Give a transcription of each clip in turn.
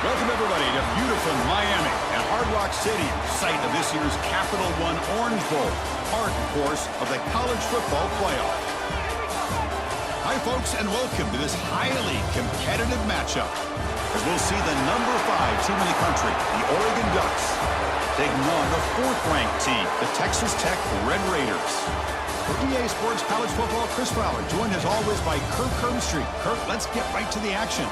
Welcome, everybody, to beautiful Miami and Hard Rock Stadium, site of this year's Capital One Orange Bowl, part, of course, of the college football playoff. Hi, folks, and welcome to this highly competitive matchup, as we'll see the number 5 team in the country, the Oregon Ducks, taking on the 4th-ranked team, the Texas Tech Red Raiders. For EA Sports College Football, Chris Fowler, joined as always by Kirk Herbstreit. Kirk, let's get right to the action.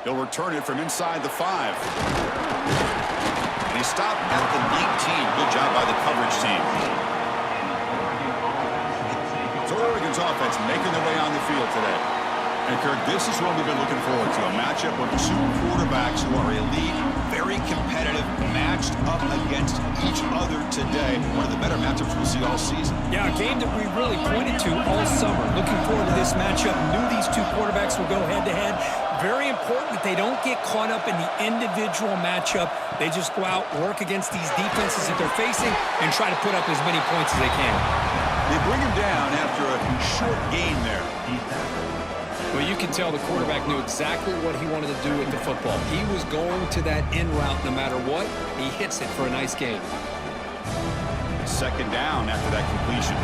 He'll return it from inside the 5. And he stopped at the 19. Good job by the coverage team. So Oregon's offense making their way on the field today. And Kirk, this is what we've been looking forward to. A matchup of 2 quarterbacks who are elite, very competitive, matched up against each other today. One of the better matchups we'll see all season. Yeah, a game that we really pointed to all summer. Looking forward to this matchup. Knew these 2 quarterbacks would go head-to-head. Very important that they don't get caught up in the individual matchup. They just go out, work against these defenses that they're facing, and try to put up as many points as they can. They bring him down after a short gain there. Well, you can tell the quarterback knew exactly what he wanted to do with the football. He was going to that in route no matter what. He hits it for a nice gain. 2nd down after that completion.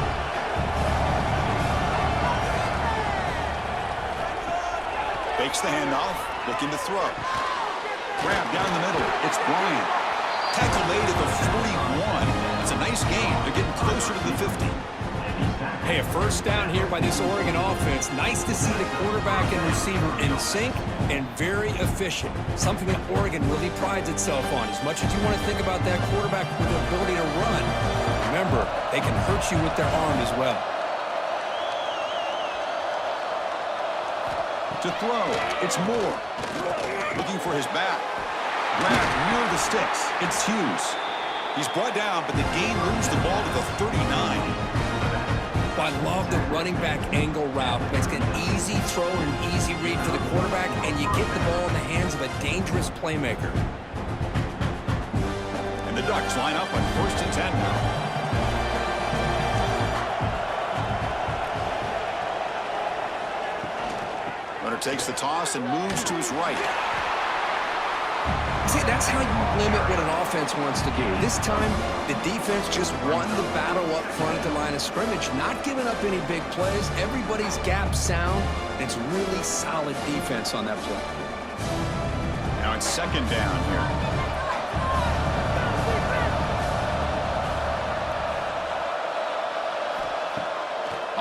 Fakes the handoff, looking to throw. Grab down the middle. It's Bryant. Tackle made at the 41. It's a nice gain. They're getting closer to the 50. Hey, a 1st down here by this Oregon offense. Nice to see the quarterback and receiver in sync and very efficient. Something that Oregon really prides itself on. As much as you want to think about that quarterback with the ability to run, remember, they can hurt you with their arm as well. To throw, it's Moore. Looking for his back. Grab near the sticks. It's Hughes. He's brought down, but the gain moves the ball to the 39. I love the running back angle route. It's an easy throw and an easy read for the quarterback, and you get the ball in the hands of a dangerous playmaker. And the Ducks line up on 1st and 10 now. Runner takes the toss and moves to his right. See, that's how you limit what an offense wants to do. This time, the defense just won the battle up front at the line of scrimmage, not giving up any big plays. Everybody's gap sound. It's really solid defense on that play. Now it's 2nd down here.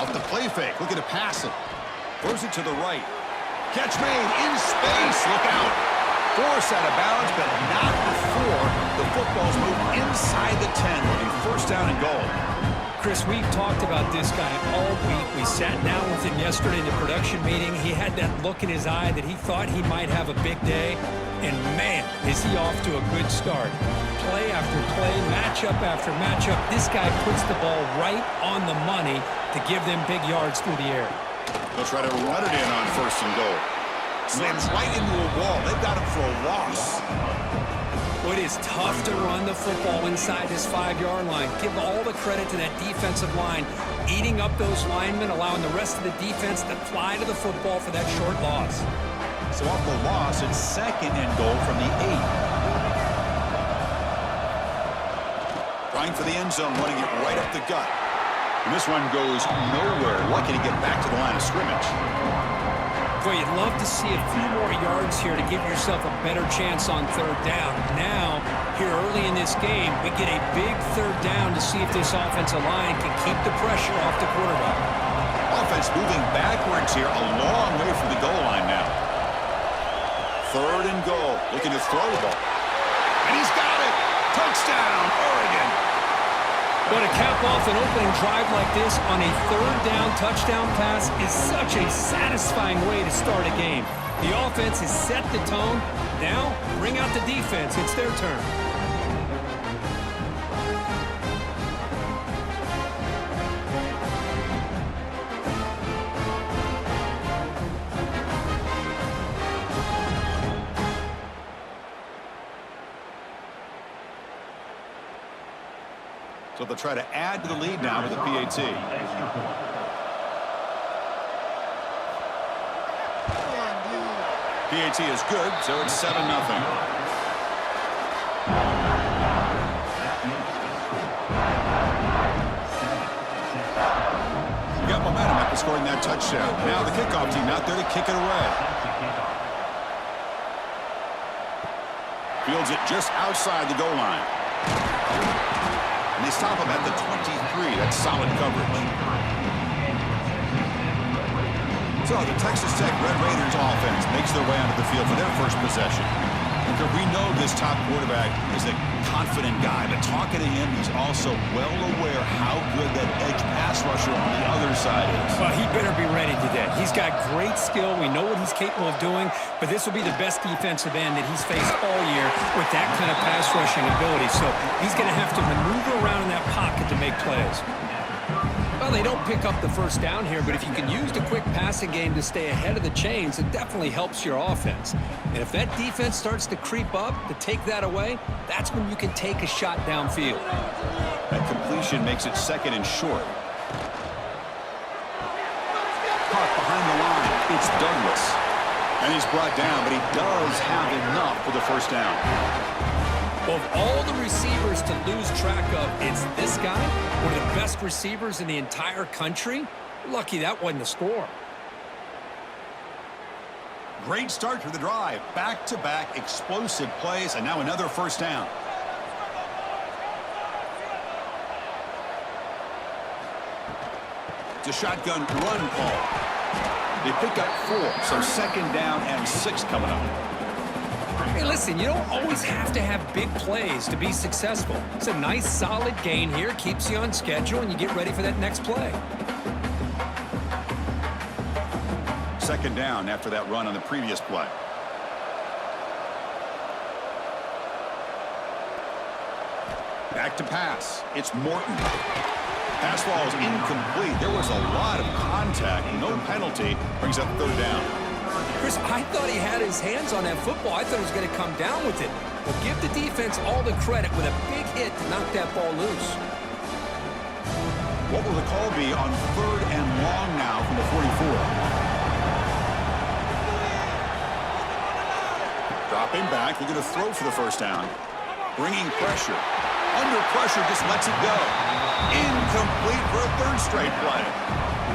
Off the play fake, looking to pass it. Throws it to the right. Catch made in space. Look out. Force out of bounds, but not before the football's moved inside the 10. Will be 1st down and goal. Chris, we've talked about this guy all week. We sat down with him yesterday in the production meeting. He had that look in his eye that he thought he might have a big day. And, man, is he off to a good start. Play after play, matchup after matchup. This guy puts the ball right on the money to give them big yards through the air. They'll try to run it in on 1st and goal. Slams right into a wall. They've got him for a loss. Well, it is tough to run the football inside this 5-yard line. Give all the credit to that defensive line, eating up those linemen, allowing the rest of the defense to fly to the football for that short loss. So off the loss, it's 2nd and goal from the 8. Trying for the end zone, running it right up the gut. And this one goes nowhere. Lucky to get back to the line of scrimmage. Boy, you'd love to see a few more yards here to give yourself a better chance on 3rd down. Now, here early in this game, we get a big 3rd down to see if this offensive line can keep the pressure off the quarterback. Offense moving backwards here, a long way from the goal line now. 3rd and goal, looking to throw the ball. And he's got it! Touchdown, Oregon! But to cap off an opening drive like this on a third down touchdown pass is such a satisfying way to start a game. The offense has set the tone. Now, bring out the defense. It's their turn. So they'll try to add to the lead now with the PAT. PAT is good, so it's 7-0. You got momentum after scoring that touchdown. Now the kickoff team out there to kick it away. Fields it just outside the goal line. And they stop him at the 23. That's solid coverage. So the Texas Tech Red Raiders offense makes their way onto the field for their first possession. Because we know this top quarterback is a confident guy, but talking to him, he's also well aware how good that edge pass rusher on the other side is. Well, he better be ready today. He's got great skill. We know what he's capable of doing, but this will be the best defensive end that he's faced all year with that kind of pass rushing ability. So he's going to have to maneuver around in that pocket to make plays. Well, they don't pick up the first down here, but if you can use the quick passing game to stay ahead of the chains, it definitely helps your offense. And if that defense starts to creep up to take that away, that's when you can take a shot downfield. That completion makes it second and short. Caught behind the line. It's Douglas. And he's brought down, but he does have enough for the first down. Of all the receivers to lose track of, it's this guy, one of the best receivers in the entire country. Lucky that wasn't a score. Great start to the drive. Back-to-back explosive plays, and now another first down. It's a shotgun run call. They pick up 4, so second down and 6 coming up. Hey, listen, you don't always have to have big plays to be successful. It's a nice, solid gain here. Keeps you on schedule, and you get ready for that next play. Second down after that run on the previous play. Back to pass. It's Morton. Pass ball is incomplete. There was a lot of contact. No penalty. Brings up third down. Chris, I thought he had his hands on that football. I thought he was going to come down with it. But give the defense all the credit with a big hit to knock that ball loose. What will the call be on third and long now from the 44? Dropping back. They're going to throw for the first down. Bringing pressure. Under pressure, just lets it go. Incomplete for a third straight play.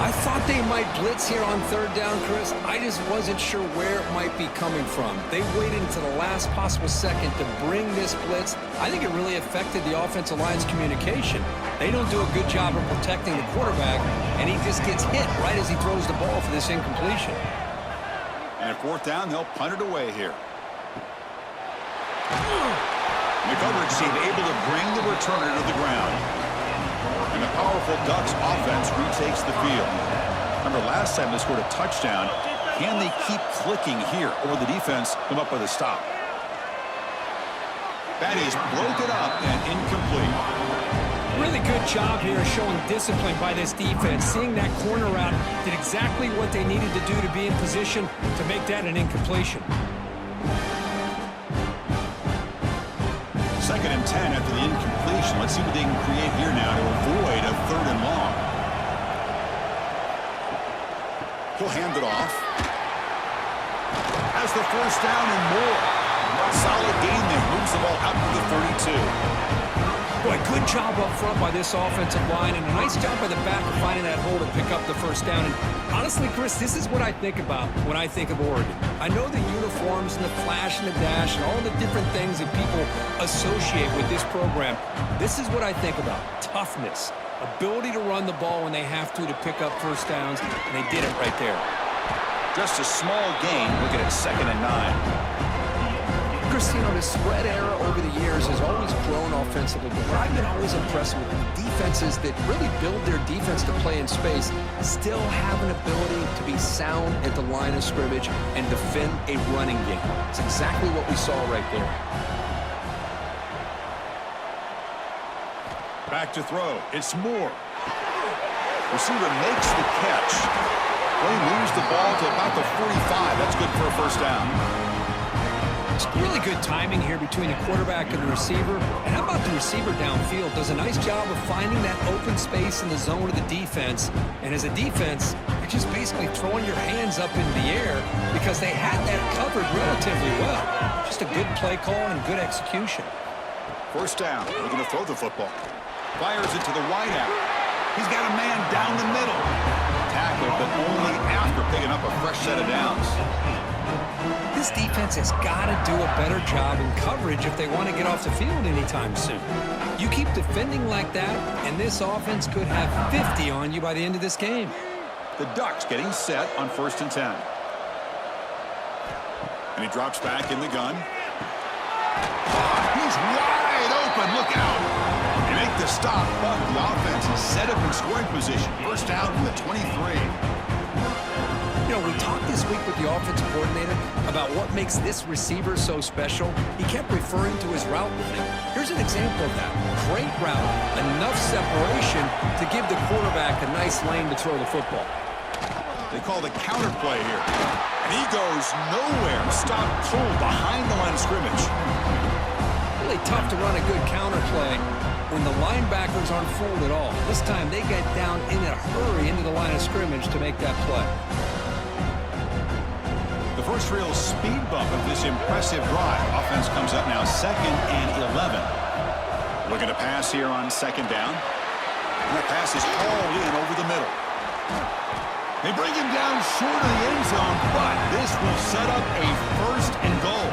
I thought they might blitz here on third down, Chris. I just wasn't sure where it might be coming from. They waited until the last possible second to bring this blitz. I think it really affected the offensive line's communication. They don't do a good job of protecting the quarterback, and he just gets hit right as he throws the ball for this incompletion. And at fourth down, they'll punt it away here. McCovern seemed able to bring the returner to the ground. And the powerful Ducks offense retakes the field. Remember, last time they scored a touchdown. Can they keep clicking here, or will the defense come up with a stop? That is broken up and incomplete. Really good job here showing discipline by this defense. Seeing that corner route did exactly what they needed to do to be in position to make that an incompletion. Second and 10 after the incompletion. Let's see what they can create here now to avoid a third and long. He'll hand it off. Has the first down and more. Solid gain there. Moves the ball out to the 32. Boy, good job up front by this offensive line, and a nice job by the back of finding that hole to pick up the first down. And honestly, Chris, this is what I think about when I think of Oregon. I know the uniforms and the flash and the dash and all the different things that people associate with this program. This is what I think about. Toughness, ability to run the ball when they have to pick up first downs, and they did it right there. Just a small gain. Looking at second and 9. Chris, Christine, on his spread era over the years, has always grown offensively. But what I've been always impressed with defenses that really build their defense to play in space still have an ability to be sound at the line of scrimmage and defend a running game. It's exactly what we saw right there. Back to throw. It's Moore. Receiver makes the catch. They moves the ball to about the 45. That's good for a first down. It's really good timing here between the quarterback and the receiver. And how about the receiver downfield? Does a nice job of finding that open space in the zone of the defense. And as a defense, you're just basically throwing your hands up in the air because they had that covered relatively well. Just a good play call and good execution. First down. We're going to throw the football. Fires it to the wide out. He's got a man down the middle. Tackled, but only after picking up a fresh set of downs. This defense has got to do a better job in coverage if they want to get off the field anytime soon. You keep defending like that, and this offense could have 50 on you by the end of this game. The Ducks getting set on 1st and 10. And he drops back in the gun. He's wide open. Look out. They make the stop, but the offense is set up in scoring position. First down from the 23. You know, we talked this week with the offensive coordinator about what makes this receiver so special. He kept referring to his route running. Here's an example of that. Great route, enough separation to give the quarterback a nice lane to throw the football. They call the counter play here. And he goes nowhere. Stop cold behind the line of scrimmage. Really tough to run a good counter play when the linebackers aren't fooled at all. This time they get down in a hurry into the line of scrimmage to make that play. The first real speed bump of this impressive drive. Offense comes up now 2nd and 11. Looking to pass here on 2nd down. And that pass is hauled in over the middle. They bring him down short of the end zone, but this will set up a 1st and goal.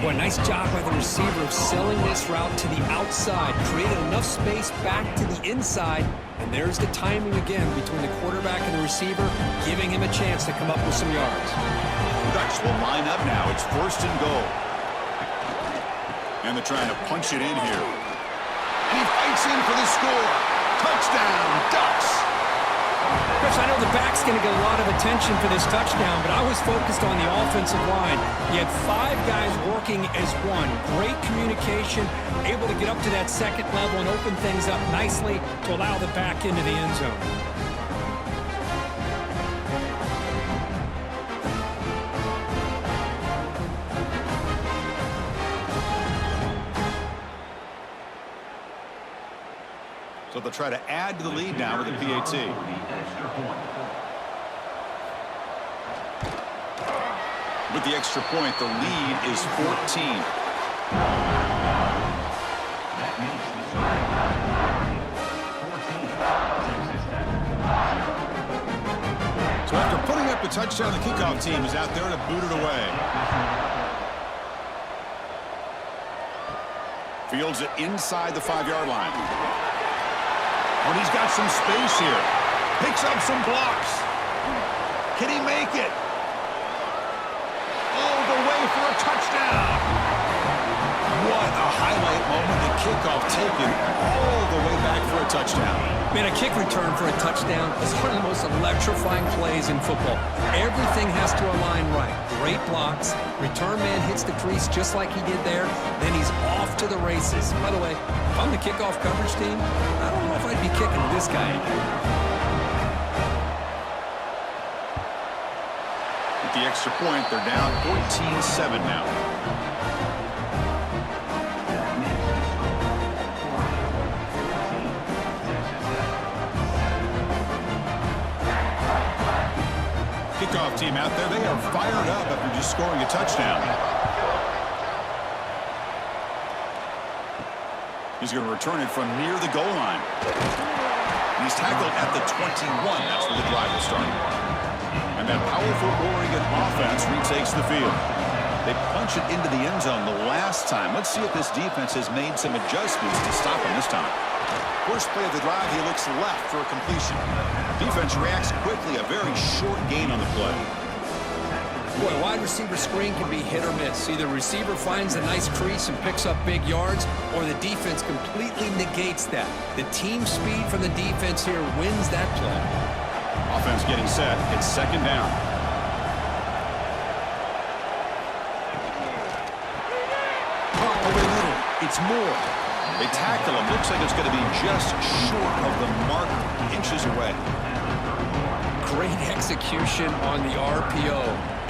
Boy, nice job by the receiver of selling this route to the outside. Created enough space back to the inside. And there's the timing again between the quarterback and the receiver, giving him a chance to come up with some yards. Ducks will line up now. It's 1st and goal. And they're trying to punch it in here. And he fights in for the score. Touchdown, Ducks. Chris, I know the back's going to get a lot of attention for this touchdown, but I was focused on the offensive line. You had 5 guys working as one. Great communication, able to get up to that 2nd level and open things up nicely to allow the back into the end zone. So they'll try to add to the lead now with a PAT. With the extra point, the lead is 14. So after putting up a touchdown, the kickoff team is out there to boot it away. Fields it inside the 5-yard line. And he's got some space here. Picks up some blocks. Can he make it? All the way for a touchdown. What a highlight moment. The kickoff taken all the way back for a touchdown. Man, a kick return for a touchdown is one of the most electrifying plays in football. Everything has to align right. Great blocks. Return man hits the crease just like he did there. Then he's off to the races. By the way, if I'm the kickoff coverage team, I don't know if I'd be kicking this guy. With the extra point, they're down 14-7 now. Kickoff team out there, they are fired up after just scoring a touchdown. He's going to return it from near the goal line. He's tackled at the 21. That's where the drive will start. And that powerful Oregon offense retakes the field. They punch it into the end zone the last time. Let's see if this defense has made some adjustments to stop him this time. First play of the drive, he looks left for a completion. Defense reacts quickly, a very short gain on the play. Boy, wide receiver screen can be hit or miss. Either receiver finds a nice crease and picks up big yards, or the defense completely negates that. The team speed from the defense here wins that play. Offense getting set. It's second down. Over the middle. It's Moore. They tackle him. Looks like it's going to be just short of the marker. Inches away. Great execution on the RPO.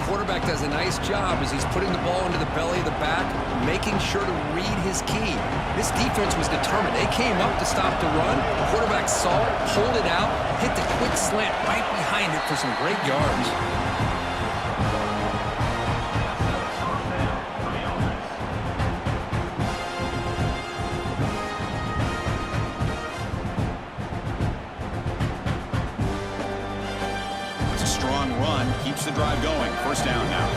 Quarterback does a nice job as he's putting the ball into the belly of the back, making sure to read his key. This defense was determined. They came up to stop the run. Quarterback saw it, pulled it out, hit the quick slant right behind it for some great yards. Keeps the drive going. First down now.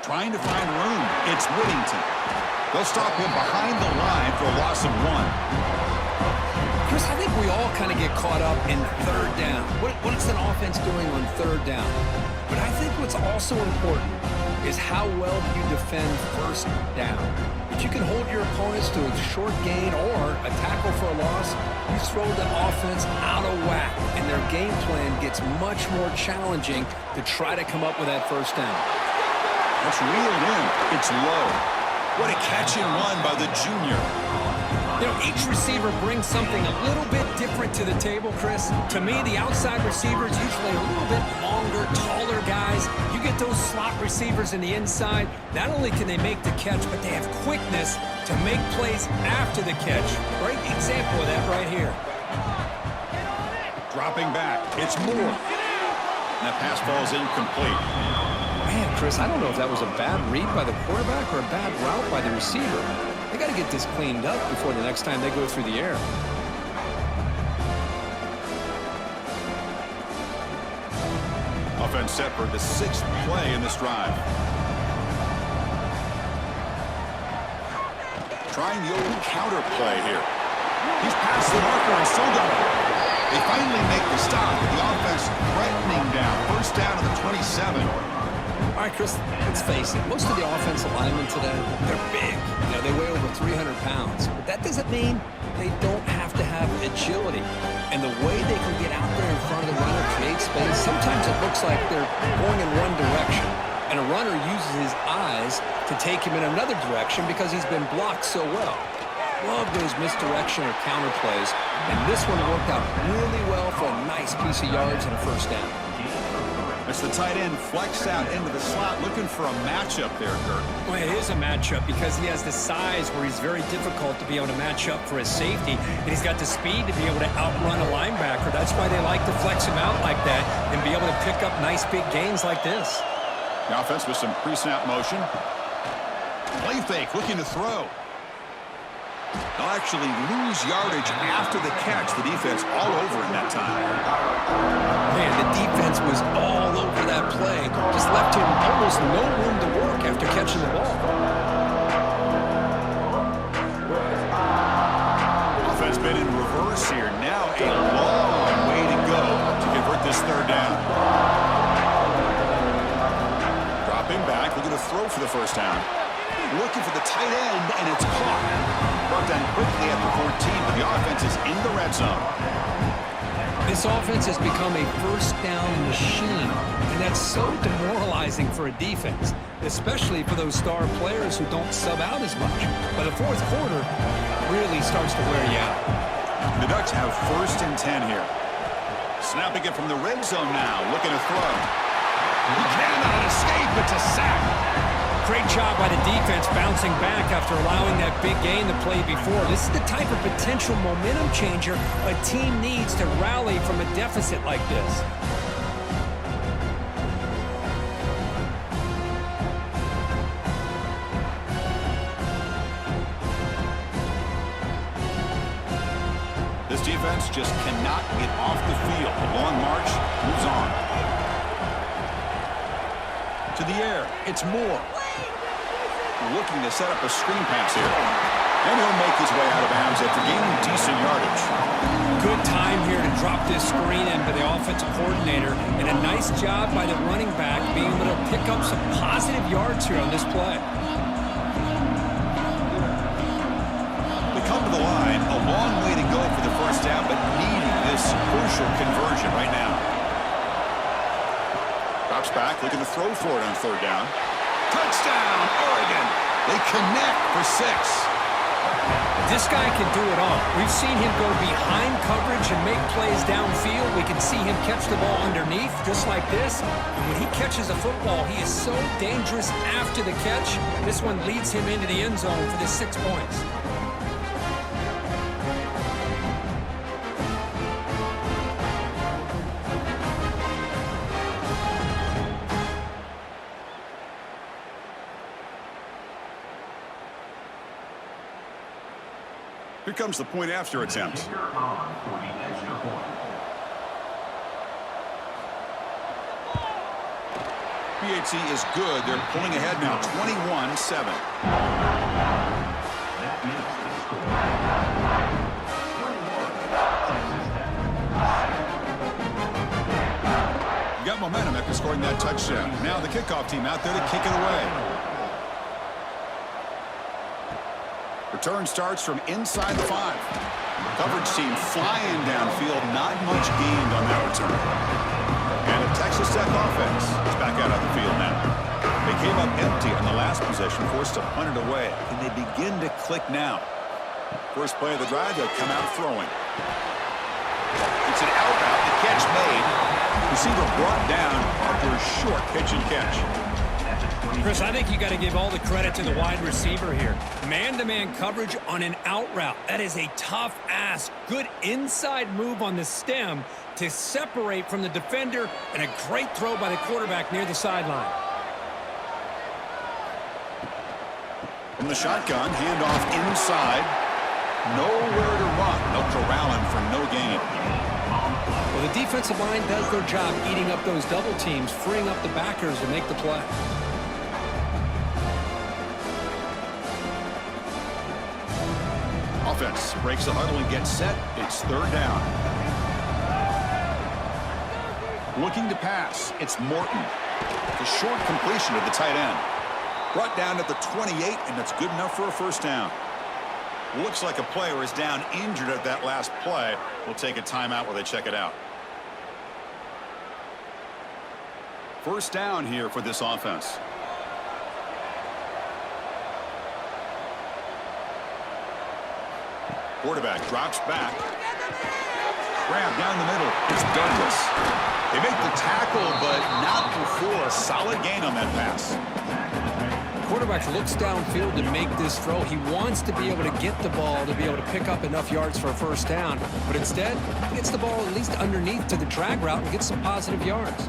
Trying to find room. It's Whittington. They'll stop him behind the line for a loss of 1. Chris, I think we all kind of get caught up in third down. What is an offense doing on third down? But I think what's also important is how well you defend first down. If you can hold your opponents to a short gain or a tackle for a loss, you throw the offense out of whack, and their game plan gets much more challenging to try to come up with that first down. That's reeled in. It's low. What a catch and run by the junior. You know, each receiver brings something a little bit different to the table, Chris. To me, the outside receiver is usually a little bit longer, taller guys. You get those slot receivers in the inside, not only can they make the catch, but they have quickness to make plays after the catch. Great example of that right here. Dropping back. It's Moore. And that pass falls incomplete. Man, Chris, I don't know if that was a bad read by the quarterback or a bad route by the receiver. They got to get this cleaned up before the next time they go through the air. Offense set for the 6th play in this drive. Trying the old counter play here. He's past the marker and so done. They finally make the stop. The offense threatening down. First down to the 27. All right, Chris, let's face it. Most of the offensive linemen today, they're big. You know, they weigh over 300 pounds. But that doesn't mean they don't have to have agility. And the way they can get out there in front of the runner, create space, sometimes it looks like they're going in one direction. And a runner uses his eyes to take him in another direction because he's been blocked so well. Love those misdirection or counter plays. And this one worked out really well for a nice piece of yards and a first down. It's the tight end flex out into the slot, looking for a matchup there, Kirk. Well, it is a matchup because he has the size where he's very difficult to be able to match up for his safety, and he's got the speed to be able to outrun a linebacker. That's why they like to flex him out like that and be able to pick up nice big gains like this. The offense with some pre-snap motion. Play fake, looking to throw. They'll actually lose yardage after the catch. The defense all over in that time. Man, the defense was all over that play. Just left him almost no room to work after catching the ball. Offense been in reverse here. Now a long way to go to convert this third down. Dropping back, looking to throw for the first down. Looking for the tight end, and it's caught. Brought down quickly at the 14, but the offense is in the red zone. This offense has become a first down machine, and that's so demoralizing for a defense, especially for those star players who don't sub out as much. But the fourth quarter really starts to wear you out. The Ducks have first and 10 here. Snapping it from the red zone now, looking to throw. He cannot escape, it's a sack. Great job by the defense bouncing back after allowing that big gain the play before. This is the type of potential momentum changer a team needs to rally from a deficit like this. This defense just cannot get off the field. The long march moves on. To the air, it's Moore. Looking to set up a screen pass here. And he'll make his way out of bounds after gaining decent yardage. Good time here to drop this screen in by the offensive coordinator, and a nice job by the running back being able to pick up some positive yards here on this play. They come to the line, a long way to go for the first down, but needing this crucial conversion right now. Drops back, looking to throw for it on third down. Touchdown, Oregon! They connect for 6. This guy can do it all. We've seen him go behind coverage and make plays downfield. We can see him catch the ball underneath, just like this. And when he catches a football, he is so dangerous after the catch. This one leads him into the end zone for the 6 points. Here comes the point after attempt. PAT is good. They're pulling ahead now, 21-7. You got momentum after scoring that touchdown. Now the kickoff team out there to kick it away. Return starts from inside the 5. Coverage team flying downfield, not much gained on that return. And the Texas Tech offense is back out on the field now. They came up empty on the last possession, forced to punt it away. Can they begin to click now? First play of the drive, they'll come out throwing. It's an out route, the catch made. Receiver brought down after a short pitch and catch. Chris, I think you got to give all the credit to the wide receiver here. Man-to-man coverage on an out route. That is a tough ask. Good inside move on the stem to separate from the defender, and a great throw by the quarterback near the sideline. From the shotgun, handoff inside. Nowhere to run. They'll corral him for no gain. Well, the defensive line does their job eating up those double teams, freeing up the backers to make the play. Offense breaks the huddle and gets set. It's third down. Looking to pass. It's Morton. The short completion of the tight end. Brought down at the 28, and that's good enough for a first down. Looks like a player is down injured at that last play. We'll take a timeout while they check it out. First down here for this offense. Quarterback drops back. Grab down the middle. It's Douglas. They make the tackle, but not before a solid gain on that pass. Quarterback looks downfield to make this throw. He wants to be able to get the ball to be able to pick up enough yards for a first down, but instead he gets the ball at least underneath to the drag route and gets some positive yards.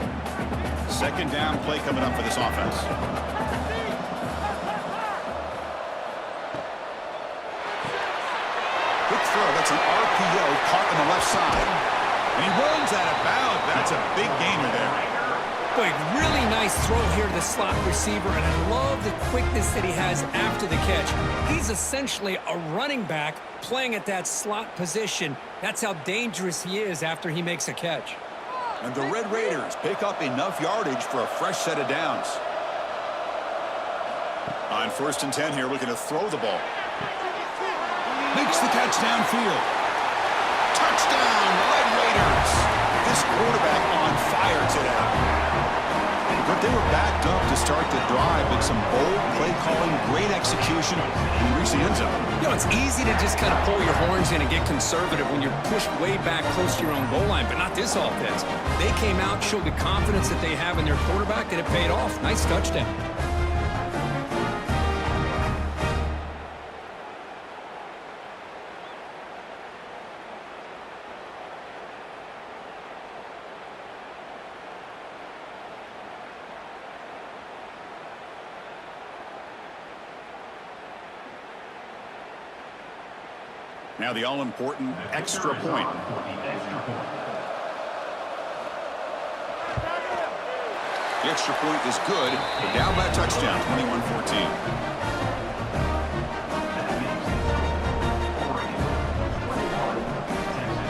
Second down play coming up for this offense. Quick throw. That's an RPO caught on the left side. And he runs out of bounds. That's a big gainer there. Boy, really nice throw here to the slot receiver, and I love the quickness that he has after the catch. He's essentially a running back playing at that slot position. That's how dangerous he is after he makes a catch. And the Red Raiders pick up enough yardage for a fresh set of downs. On 1st and 10 here, looking to throw the ball. Makes the catch downfield. Touchdown, Red Raiders. This quarterback on fire today. But they were backed up to start the drive, but some bold play calling, great execution, and reach the end zone. You know, it's easy to just kind of pull your horns in and get conservative when you're pushed way back close to your own goal line, but not this offense. They came out, showed the confidence that they have in their quarterback, and it paid off. Nice touchdown. Now the all-important extra point. The extra point is good. They're down by a touchdown, 21-14.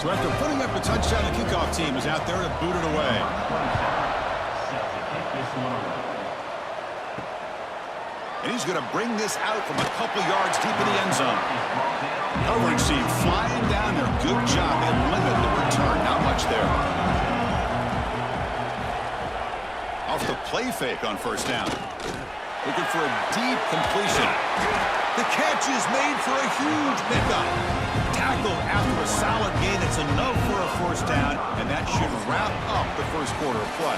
So after putting up a touchdown, the kickoff team is out there to boot it away. And he's going to bring this out from a couple yards deep in the end zone. Coverage team flying down there. Good job. They limited the return. Not much there. Off the play fake on first down. Looking for a deep completion. The catch is made for a huge pickup. Tackled after a solid gain. It's enough for a first down, and that should wrap up the first quarter of play.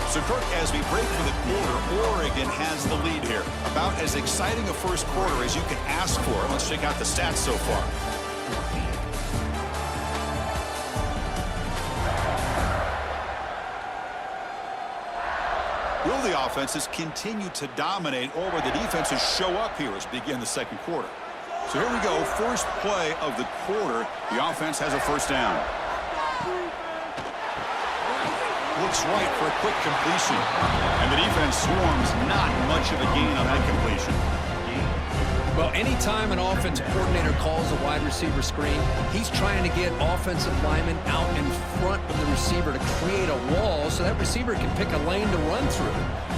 So, Kirk, as we break for the quarter, Oregon has the lead here. About as exciting a first quarter as you can ask for. Let's check out the stats so far. Will the offenses continue to dominate, or will the defenses show up here as we begin the second quarter? So here we go. First play of the quarter. The offense has a first down. Looks right for a quick completion. And the defense swarms. Not much of a gain on that completion. Well, anytime an offensive coordinator calls a wide receiver screen, he's trying to get offensive linemen out in front of the receiver to create a wall so that receiver can pick a lane to run through.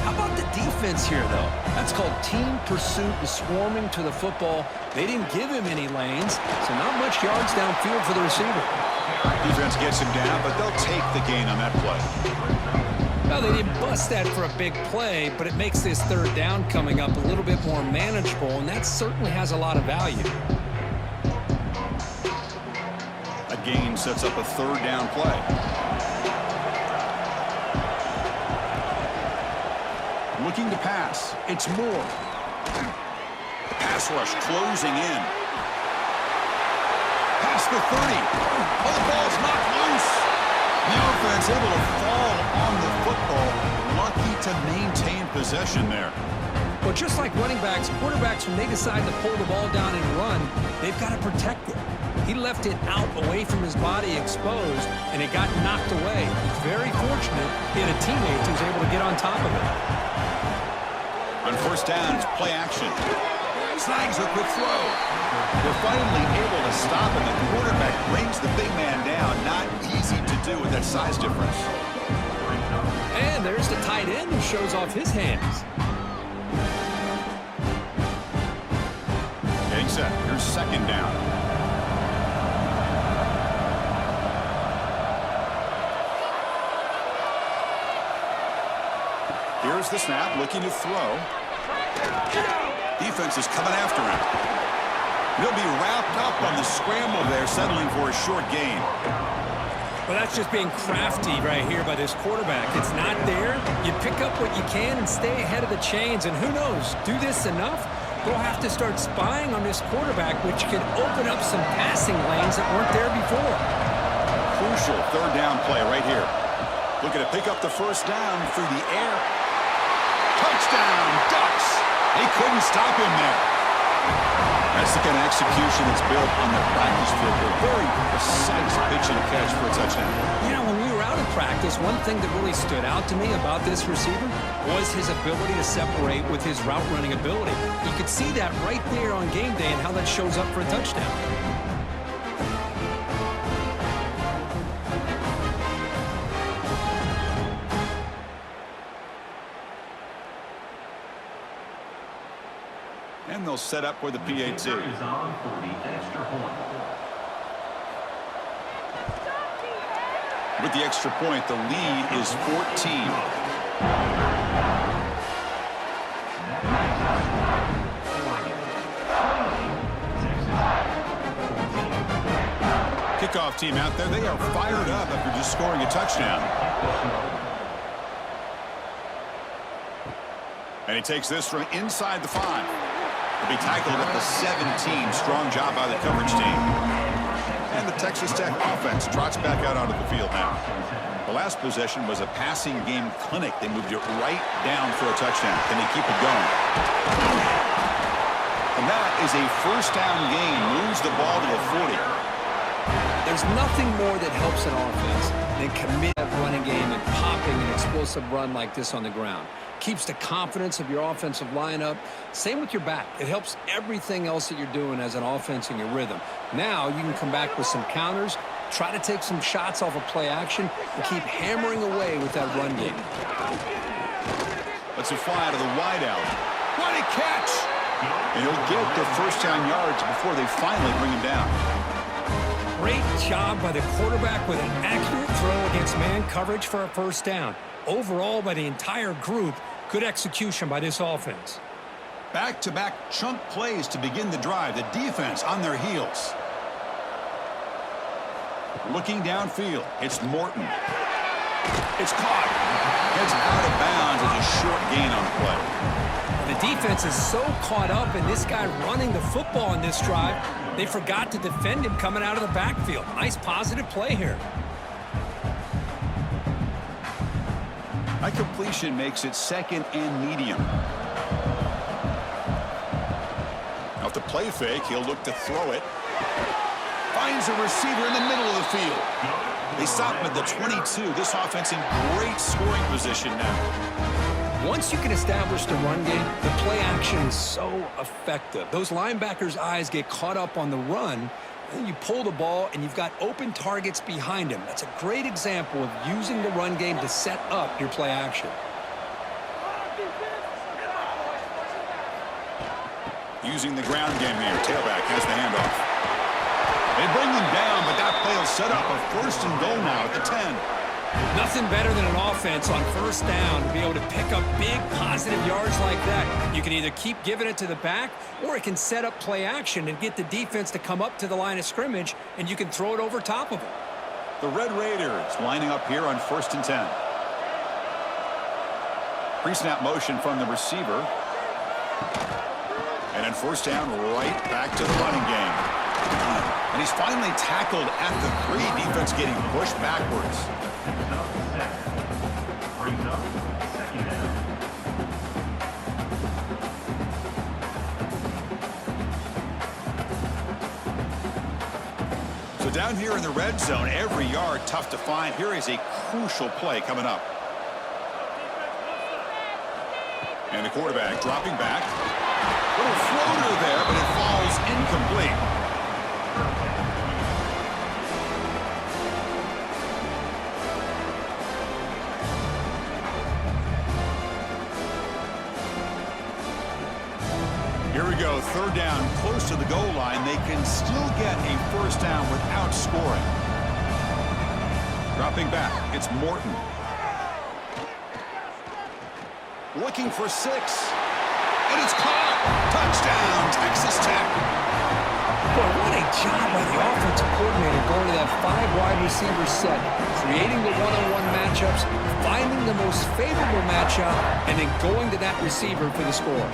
How about the defense here, though? That's called team pursuit and swarming to the football. They didn't give him any lanes, so not much yards downfield for the receiver. Defense gets him down, but they'll take the gain on that play. Well, they didn't bust that for a big play, but it makes this third down coming up a little bit more manageable, and that certainly has a lot of value. A gain sets up a third down play. Looking to pass. It's Moore. The pass rush closing in. Past the 30. Oh, the ball's knocked loose. The offense able to fall on the football. Lucky to maintain possession there. Well, just like running backs, quarterbacks, when they decide to pull the ball down and run, they've got to protect it. He left it out away from his body exposed, and it got knocked away. He's very fortunate he had a teammate who was able to get on top of it. On first down, it's play action. Snags a quick throw. They're finally able to stop, and the quarterback brings the big man down. Not easy to do with that size difference. And there's the tight end who shows off his hands. Getting set. Here's second down. Here's the snap, looking to throw. Defense is coming after him. He'll be wrapped up on the scramble there, settling for a short gain. Well, that's just being crafty right here by this quarterback. It's not there. You pick up what you can and stay ahead of the chains. And who knows, do this enough, they'll have to start spying on this quarterback, which could open up some passing lanes that weren't there before. Crucial third down play right here. Looking to pick up the first down through the air. Touchdown, Ducks! They couldn't stop him there. That's the kind of execution that's built on the practice field. A very precise pitch and catch for a touchdown. You know, when we were out of practice, one thing that really stood out to me about this receiver was his ability to separate with his route running ability. You could see that right there on game day and how that shows up for a touchdown. And they'll set up with the PAT. With the extra point, the lead is 14. Kickoff team out there, they are fired up after just scoring a touchdown. And he takes this from inside the 5. He'll be tackled at the 17. Strong job by the coverage team. And the Texas Tech offense trots back out onto the field now. The last possession was a passing game clinic. They moved it right down for a touchdown. Can they keep it going? And that is a first down gain. Moves the ball to the 40. There's nothing more that helps an offense than commit running running game and popping an explosive run like this on the ground. Keeps the confidence of your offensive lineup. Same with your back. It helps everything else that you're doing as an offense in your rhythm. Now you can come back with some counters, try to take some shots off of play action, and keep hammering away with that run game. Let's fly out of the wide out. What a catch! And he'll get the first down yards before they finally bring him down. Great job by the quarterback with an accurate throw against man coverage for a first down. Overall, by the entire group, good execution by this offense. Back-to-back chunk plays to begin the drive. The defense on their heels. Looking downfield, it's Morton. It's caught. Heads out of bounds as a short gain on the play. The defense is so caught up in this guy running the football in this drive, they forgot to defend him coming out of the backfield. Nice positive play here. High completion makes it second and medium. Off the play fake, he'll look to throw it. Finds a receiver in the middle of the field. They stop him at the 22. This offense in great scoring position now. Once you can establish the run game, the play action is so effective. Those linebackers' eyes get caught up on the run, and you pull the ball, and you've got open targets behind him. That's a great example of using the run game to set up your play action. Using the ground game here. Tailback has the handoff. They bring him down, but that play will set up a first and goal now at the 10. Nothing better than an offense on first down to be able to pick up big positive yards like that. You can either keep giving it to the back, or it can set up play action and get the defense to come up to the line of scrimmage, and you can throw it over top of them. The Red Raiders lining up here on first and 10. Pre-snap motion from the receiver. And then first down, right back to the running game. And he's finally tackled at the 3. Defense getting pushed backwards. So down here in the red zone, every yard tough to find. Here is a crucial play coming up. And the quarterback dropping back. Little floater there, but it falls incomplete. Here we go, third down, close to the goal line. They can still get a first down without scoring. Dropping back, it's Morton. Looking for 6. And it's caught. Touchdown, Texas Tech. Boy, what a job by the offensive coordinator going to that 5 wide receiver set, creating the one-on-one matchups, finding the most favorable matchup, and then going to that receiver for the score.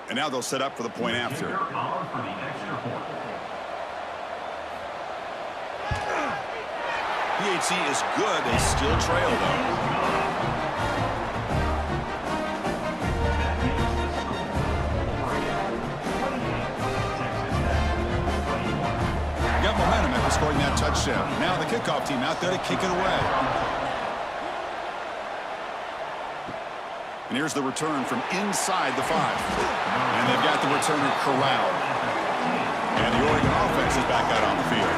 And now they'll set up for the point after. PHC is good. They still trail, though. Got momentum after scoring that touchdown. Now the kickoff team out there to kick it away. And here's the return from inside the 5. And they've got the returner corralled. And the Oregon offense is back out on the field.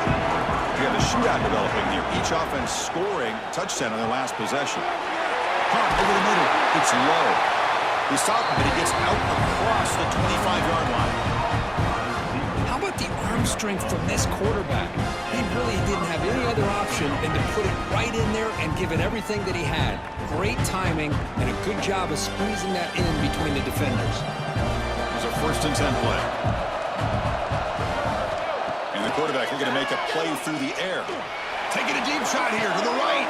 We have a shootout developing here. Each offense scoring touchdown on their last possession. Hunt over the middle. It's low. They stop him, but he gets out across the 25-yard line. How about the arm strength from this quarterback? He really didn't have any other option than to put it right in there and give it everything that he had. Great timing and a good job of squeezing that in between the defenders. It was a first and 10 play. And the quarterback looking to make a play through the air. Taking a deep shot here to the right.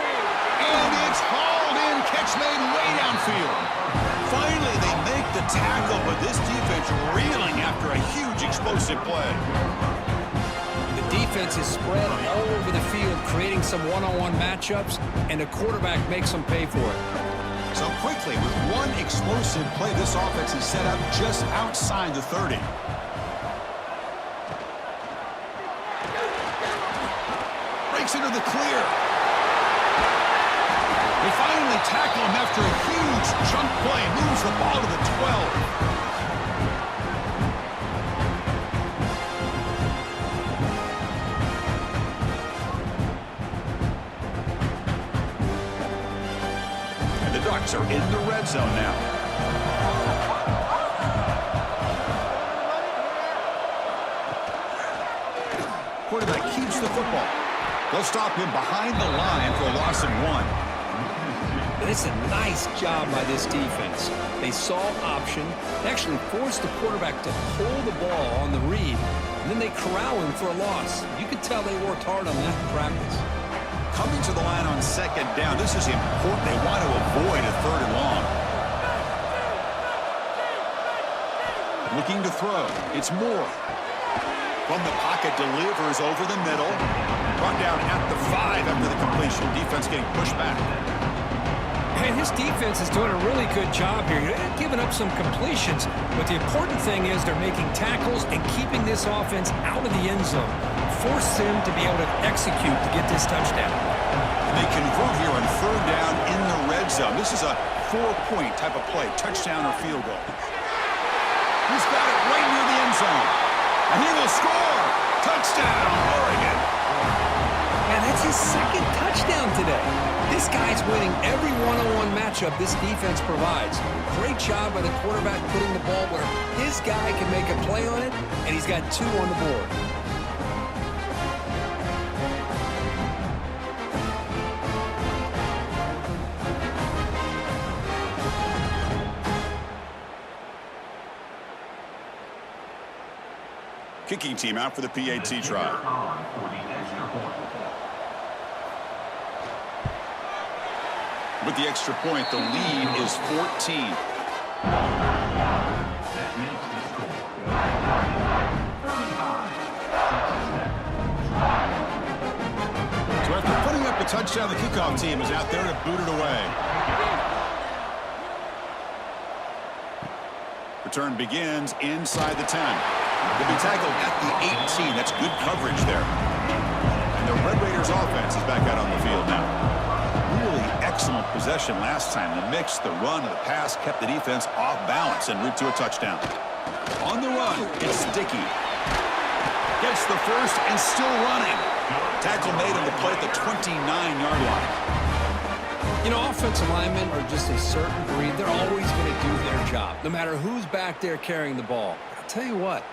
And it's hauled in. Catch made way downfield. Finally, they make the tackle, but this defense reeling after a huge explosive play. The defense is spread all over the field, creating some one-on-one matchups, and the quarterback makes them pay for it. So quickly, with one explosive play, this offense is set up just outside the 30. Breaks into the clear. They finally tackle him after a huge chunk play. Moves the ball to the 12. Ducks are in the red zone now. Quarterback keeps the football. They'll stop him behind the line for a loss of 1. It's a nice job by this defense. They saw option, they actually forced the quarterback to pull the ball on the read, and then they corral him for a loss. You could tell they worked hard on that in practice. Coming to the line on second down. This is important. They want to avoid a 3rd and long. Looking to throw. It's Moore. From the pocket, delivers over the middle. Brought down at the 5 after the completion. Defense getting pushed back. And his defense is doing a really good job here. They're giving up some completions, but the important thing is they're making tackles and keeping this offense out of the end zone. Force him to be able to execute to get this touchdown. And they convert here on 3rd down in the red zone. This is a 4-point type of play, touchdown or field goal. He's got it right near the end zone. And he will score. Touchdown, Oregon. And that's his 2nd touchdown today. This guy's winning every one-on-one matchup this defense provides. Great job by the quarterback putting the ball where his guy can make a play on it, and he's got 2 on the board. Kicking team out for the PAT try. With the extra point, the lead is 14. So after putting up a touchdown, the kickoff team is out there to boot it away. Return begins inside the 10. Will be tackled at the 18. That's good coverage there. And the Red Raiders offense is back out on the field now. Really excellent possession last time. The mix, the run, and the pass kept the defense off balance en route to a touchdown. On the run, it's Dickey. Gets the first and still running. Tackle made on the play at the 29-yard line. You know, offensive linemen are just a certain breed. They're always going to do their job, no matter who's back there carrying the ball. But I'll tell you what,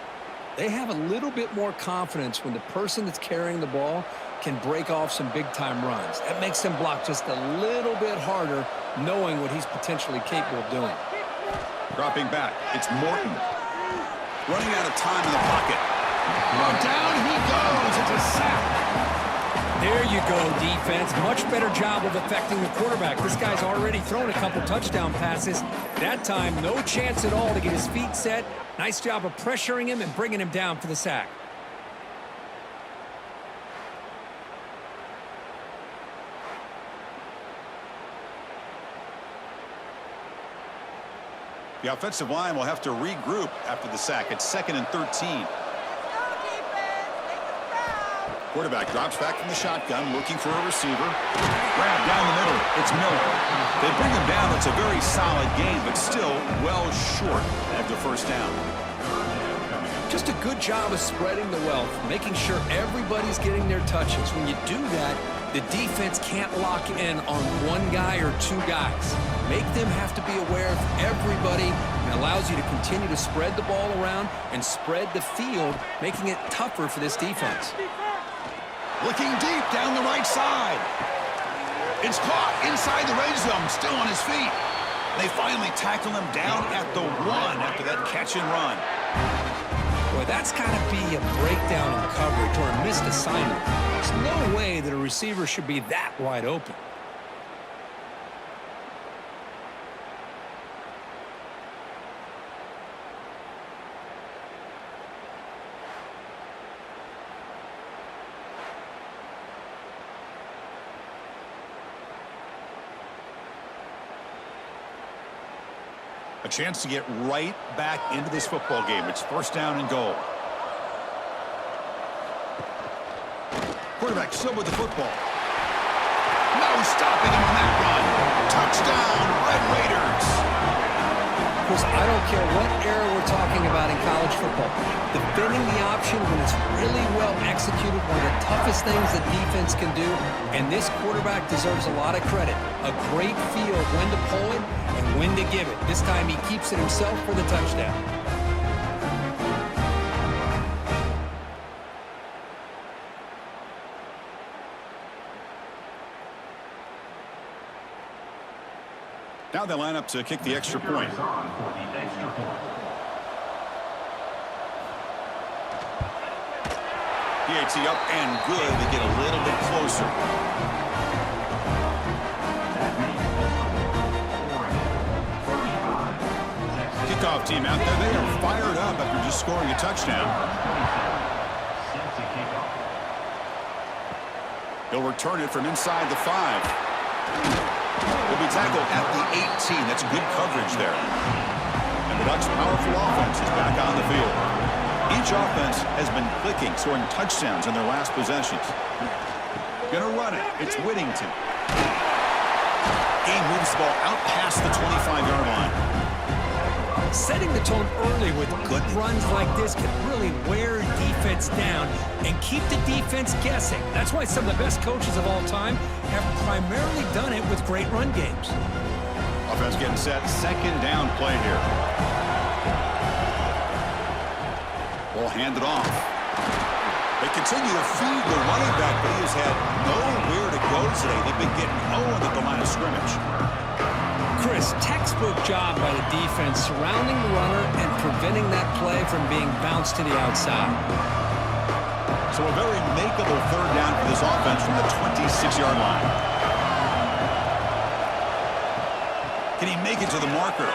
they have a little bit more confidence when the person that's carrying the ball can break off some big-time runs. That makes them block just a little bit harder, knowing what he's potentially capable of doing. Dropping back, it's Morton. Running out of time in the pocket. Down he goes. It's a sack. There you go, defense. Much better job of affecting the quarterback. This guy's already thrown a couple touchdown passes. That time, no chance at all to get his feet set. Nice job of pressuring him and bringing him down for the sack. The offensive line will have to regroup after the sack. It's 2nd and 13. Quarterback drops back from the shotgun, looking for a receiver. Grab down the middle. It's Miller. They bring him down. It's a very solid game, but still well short of the first down. Just a good job of spreading the wealth, making sure everybody's getting their touches. When you do that, the defense can't lock in on one guy or 2 guys. Make them have to be aware of everybody, and allows you to continue to spread the ball around and spread the field, making it tougher for this defense. Looking deep down the right side. It's caught inside the red zone, still on his feet. They finally tackle him down at the 1 after that catch and run. Boy, that's got to be a breakdown in coverage or a missed assignment. There's no way that a receiver should be that wide open. A chance to get right back into this football game. It's first down and goal. Quarterback still with the football. No stopping him on that run. Touchdown, Red Raiders. Chris, I don't care what era we're talking about in college football. Defending the option when it's really well executed, one of the toughest things that defense can do, and this quarterback deserves a lot of credit. A great feel of when to pull it and when to give it. This time he keeps it himself for the touchdown. Now they line up to kick the extra point. PAT up and good. They get a little bit closer. Kickoff team out there. They are fired up after just scoring a touchdown. He'll return it from inside the 5. Will be tackled at the 18. That's good coverage there. And the Ducks' powerful offense is back on the field. Each offense has been clicking, scoring touchdowns in their last possessions. Gonna run it. It's Whittington. Game moves the ball out past the 25-yard line. Setting the tone early with good runs like this can really wear defense down and keep the defense guessing. That's why some of the best coaches of all time have primarily done it with great run games. Offense getting set. Second down play here. Ball handed off. They continue to feed the running back, but he has had nowhere to go today. They've been getting no one at the line of scrimmage. Chris, textbook job by the defense surrounding the runner and preventing that play from being bounced to the outside. So a very makeable third down for this offense from the 26-yard line. Can he make it to the marker?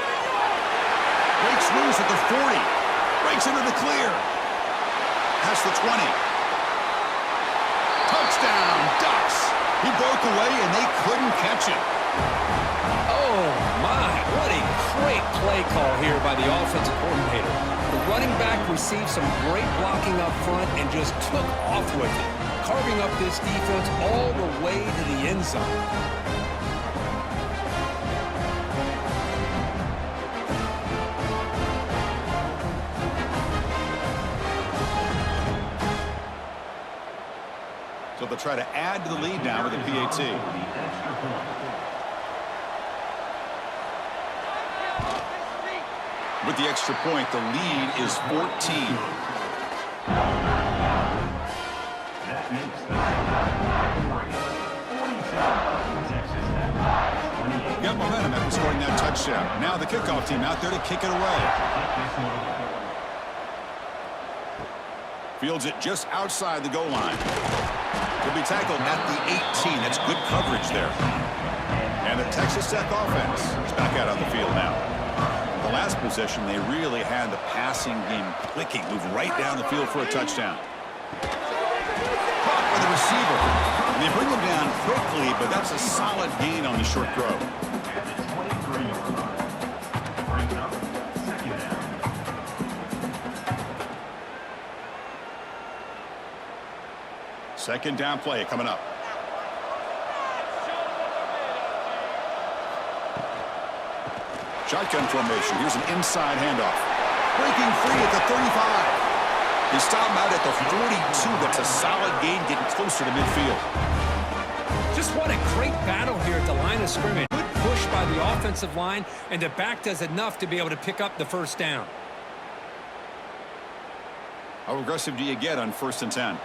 Breaks loose at the 40. Breaks into the clear. Past the 20. Touchdown, Ducks. He broke away and they couldn't catch him. Oh, my. What a great play call here by the offensive coordinator. The running back received some great blocking up front and just took off with it, carving up this defense all the way to the end zone. So they'll try to add to the lead now with a PAT. With the extra point, the lead is 14. Got momentum after scoring that touchdown. Now the kickoff team out there to kick it away. Fields it just outside the goal line. He'll be tackled at the 18. That's good coverage there. And the Texas Tech offense is back out on the field now. The last possession, they really had the passing game clicking. Moved right down the field for a touchdown. Caught by the receiver. And they bring him down quickly, but that's a solid gain on the short throw. Second down play coming up. Shotgun formation. Here's an inside handoff. Breaking free at the 35. They stop him out at the 42. That's a solid gain, getting closer to midfield. Just what a great battle here at the line of scrimmage. Good push by the offensive line, and the back does enough to be able to pick up the first down. How aggressive do you get on 1st and 10?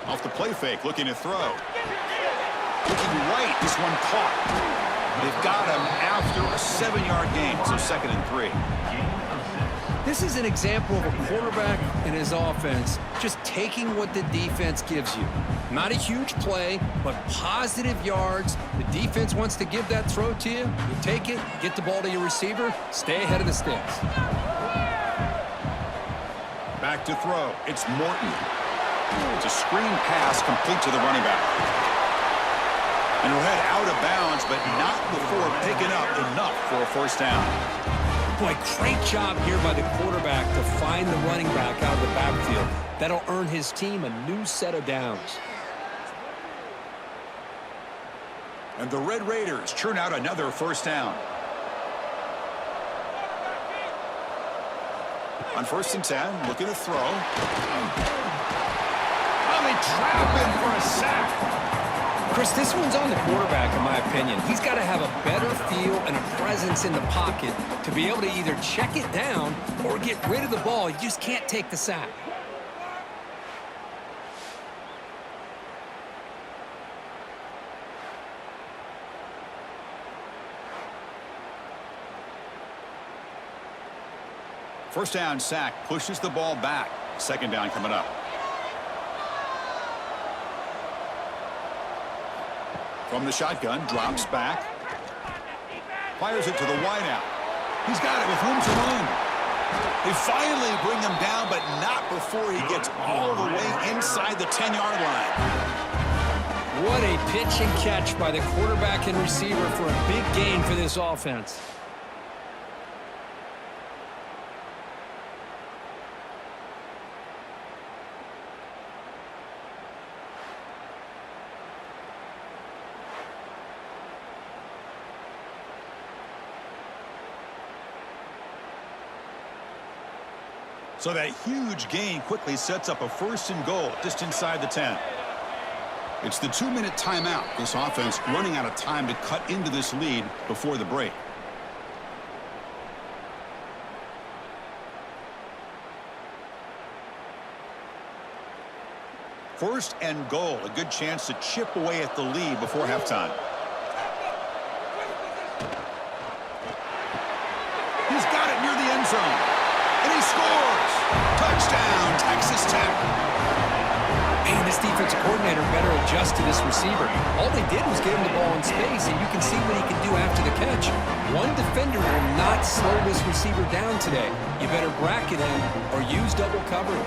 Off the play fake, looking to throw. Looking right, this one caught. They've got him after a 7-yard gain, so 2nd and 3. This is an example of a quarterback and his offense just taking what the defense gives you. Not a huge play, but positive yards. The defense wants to give that throw to you. You take it, get the ball to your receiver, stay ahead of the sticks. Back to throw. It's Morton. It's a screen pass complete to the running back. And he'll head out of bounds, but not before picking up enough for a first down. Boy, great job here by the quarterback to find the running back out of the backfield. That'll earn his team a new set of downs. And the Red Raiders churn out another first down. On 1st and 10, looking to throw. Oh, they trap him for a sack. Chris, this one's on the quarterback, in my opinion. He's got to have a better feel and a presence in the pocket to be able to either check it down or get rid of the ball. You just can't take the sack. First down sack pushes the ball back. 2nd down coming up. From the shotgun, drops back. Fires it to the wideout. He's got it with room to run. They finally bring him down, but not before he gets all the way inside the 10-yard line. What a pitch and catch by the quarterback and receiver for a big gain for this offense. So that huge gain quickly sets up a 1st and goal just inside the 10. It's the 2-minute timeout. This offense running out of time to cut into this lead before the break. First and goal, a good chance to chip away at the lead before halftime. He's got it near the end zone. And he scores! Touchdown, Texas Tech. Man, this defensive coordinator better adjust to this receiver. All they did was give him the ball in space, and you can see what he can do after the catch. One defender will not slow this receiver down today. You better bracket him or use double coverage.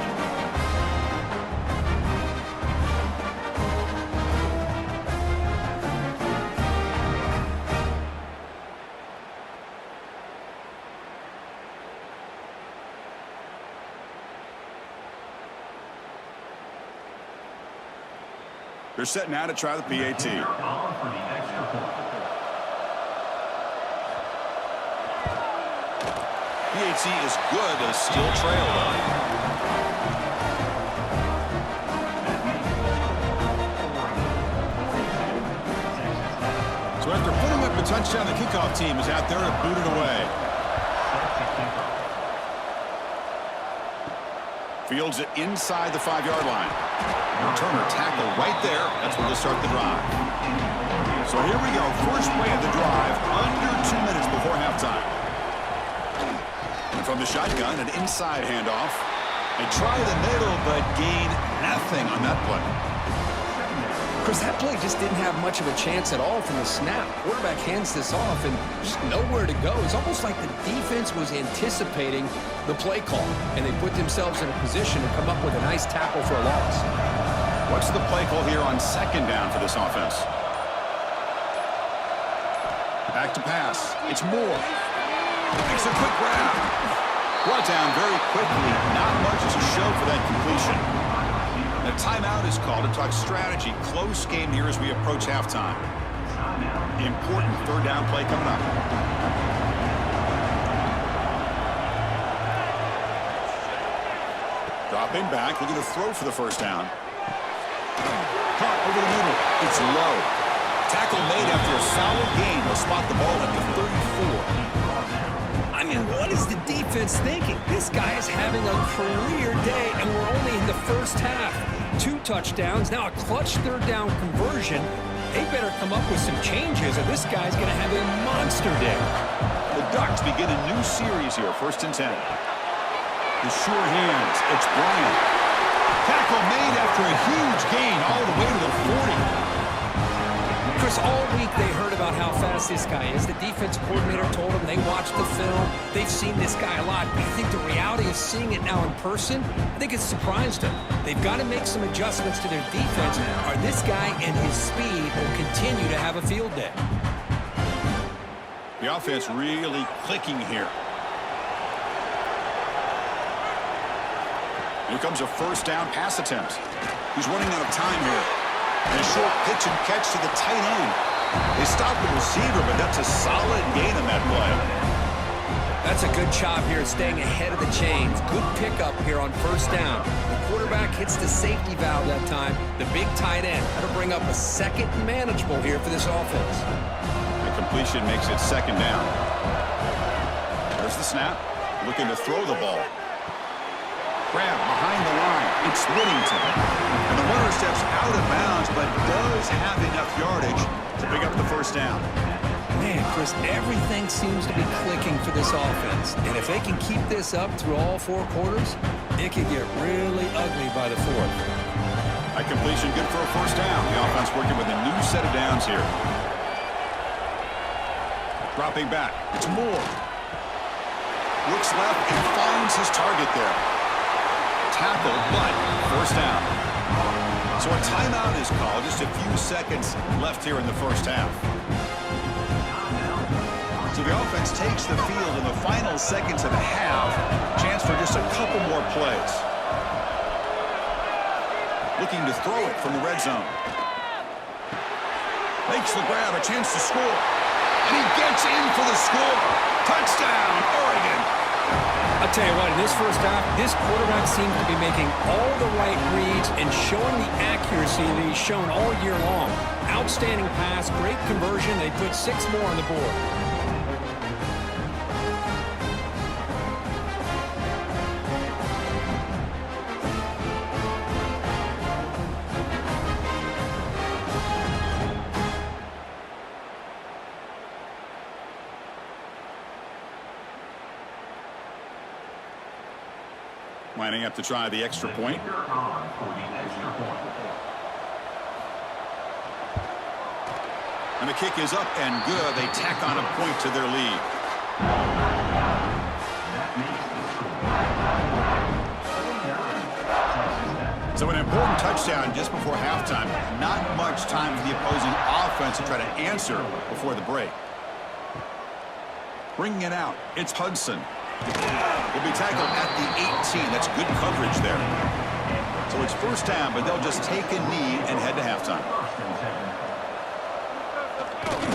They're set now to try the PAT. PAT is good, a still trail though. So after putting up a touchdown, the kickoff team is out there to boot it away. Fields it inside the 5-yard line. Turner tackle right there. That's where they'll start the drive. So here we go. First play of the drive. Under 2 minutes before halftime. And from the shotgun, an inside handoff. They try the middle, but gain nothing on that play. Chris, that play just didn't have much of a chance at all from the snap. Quarterback hands this off and just nowhere to go. It's almost like the defense was anticipating the play call, and they put themselves in a position to come up with a nice tackle for a loss. What's the play call here on 2nd down for this offense? Back to pass. It's Moore. Makes a quick grab. Brought down very quickly. Not much to show for that completion. A timeout is called to talk strategy. Close game here as we approach halftime. Important 3rd down play coming up. Dropping back, looking to throw for the 1st down. Caught over the middle. It's low. Tackle made after a solid gain. They'll spot the ball at the 34. I mean, what is the defense thinking? This guy is having a career day, and we're only in the first half. 2 touchdowns, now a clutch 3rd down conversion. They better come up with some changes, or this guy's going to have a monster day. The Ducks begin a new series here, 1st and 10. The sure hands, it's Bryant. Tackle made after a huge gain all the way to the 40. Chris, all week they heard about how fast this guy is. The defense coordinator told them they watched the film. They've seen this guy a lot. I think the reality of seeing it now in person, I think it's surprised them. They've got to make some adjustments to their defense, or this guy and his speed will continue to have a field day. The offense really clicking here. Here comes a first down pass attempt. He's running out of time here. And a short pitch and catch to the tight end. They stopped the receiver, but that's a solid gain on that play. That's a good job here at staying ahead of the chains. Good pickup here on first down. The quarterback hits the safety valve that time. The big tight end. That'll bring up a second and manageable here for this offense. The completion makes it second down. There's the snap. Looking to throw the ball. Grab behind the line. It's Whittington. And the runner steps out of bounds, but does have enough yardage to pick up the first down. Man, Chris, everything seems to be clicking for this offense. And if they can keep this up through all four quarters, it could get really ugly by the fourth. A completion good for a first down. The offense working with a new set of downs here. Dropping back. It's Moore. Looks left and finds his target there. Tackle, but first down. So a timeout is called. Just a few seconds left here in the first half. So the offense takes the field in the final seconds of the half. Chance for just a couple more plays. Looking to throw it from the red zone. Makes the grab, a chance to score. And he gets in for the score. Touchdown, Oregon. I'll tell you what, in this first half, this quarterback seems to be making all the right reads and showing the accuracy that he's shown all year long. Outstanding pass, great conversion. They put 6 more on the board. Lining up to try the extra point. And the kick is up and good. They tack on a point to their lead. So an important touchdown just before halftime. Not much time for the opposing offense to try to answer before the break. Bringing it out, it's Hudson. Will be tackled at the 18. That's good coverage there. So it's first down, but they'll just take a knee and head to halftime.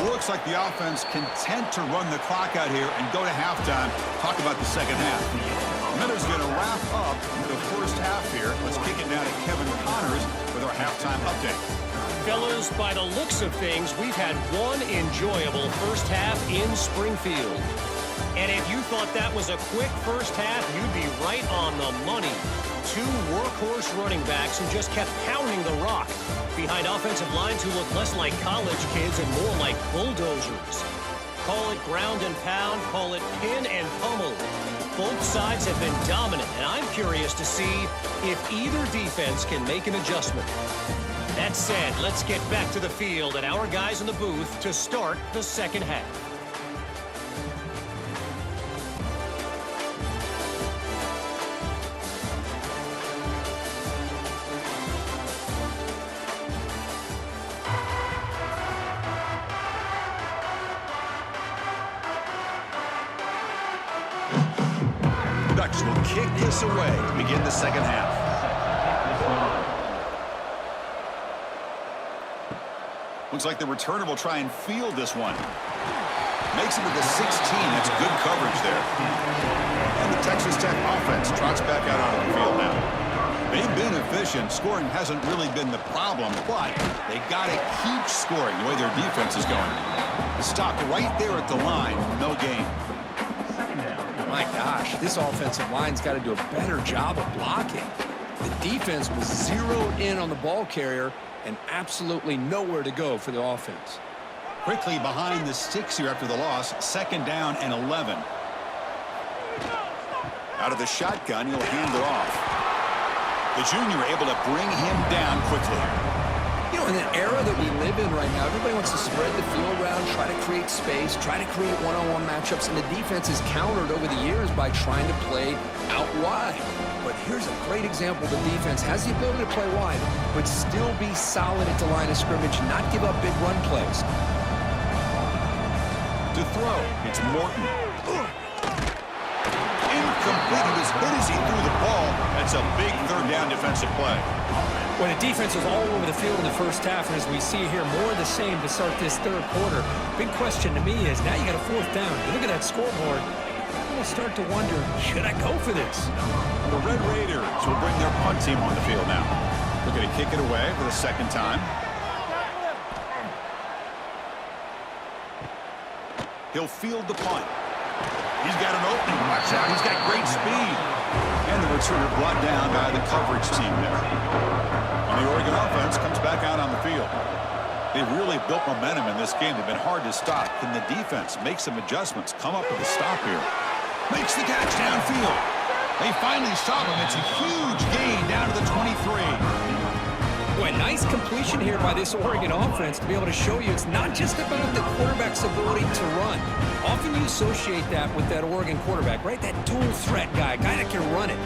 Looks like the offense content to run the clock out here and go to halftime. Talk about the second half. Miller's going to wrap up the first half here. Let's kick it down to Kevin Connors with our halftime update. Fellas, by the looks of things, we've had one enjoyable first half in Springfield. And if you thought that was a quick first half, you'd be right on the money. 2 workhorse running backs who just kept pounding the rock behind offensive lines who look less like college kids and more like bulldozers. Call it ground and pound, call it pin and pummel. Both sides have been dominant, and I'm curious to see if either defense can make an adjustment. That said, let's get back to the field and our guys in the booth to start the second half. Ducks will kick this away to begin the second half. Looks like the returner will try and field this one. Makes it to the 16. That's good coverage there. And the Texas Tech offense trots back out onto the field now. They've been efficient. Scoring hasn't really been the problem, but they got to keep scoring the way their defense is going. Stopped right there at the line. No gain. My gosh, this offensive line's got to do a better job of blocking. The defense was zeroed in on the ball carrier and absolutely nowhere to go for the offense. Quickly behind the sticks here after the loss. Second down and 11. Out of the shotgun, he'll hand it off. The junior able to bring him down quickly. know, in an era that we live in right now, everybody wants to spread the field around, try to create space, try to create one-on-one matchups, and the defense is countered over the years by trying to play out wide. But here's a great example. The defense has the ability to play wide, but still be solid at the line of scrimmage, not give up big run plays. To throw, it's Morton. Incomplete. He was hit as he threw the ball. That's a big third down defensive play. Well, the defense was all over the field in the first half, and as we see here, more of the same to start this third quarter. Big question to me is, now you got a fourth down. You look at that scoreboard, you'll start to wonder, should I go for this? The Red Raiders will bring their punt team on the field now. They're going to kick it away for the second time. He'll field the punt. He's got an opening. Watch out. He's got great speed. And the returner brought down by the coverage team there. And the Oregon offense comes back out on the field. They've really built momentum in this game. They've been hard to stop. Can the defense make some adjustments, come up with a stop here? Makes the catch downfield. They finally stop him. It's a huge gain down to the 23. Boy, nice completion here by this Oregon offense to be able to show you it's not just about the quarterback's ability to run. Often you associate that with that Oregon quarterback, right? That dual threat guy that can run it.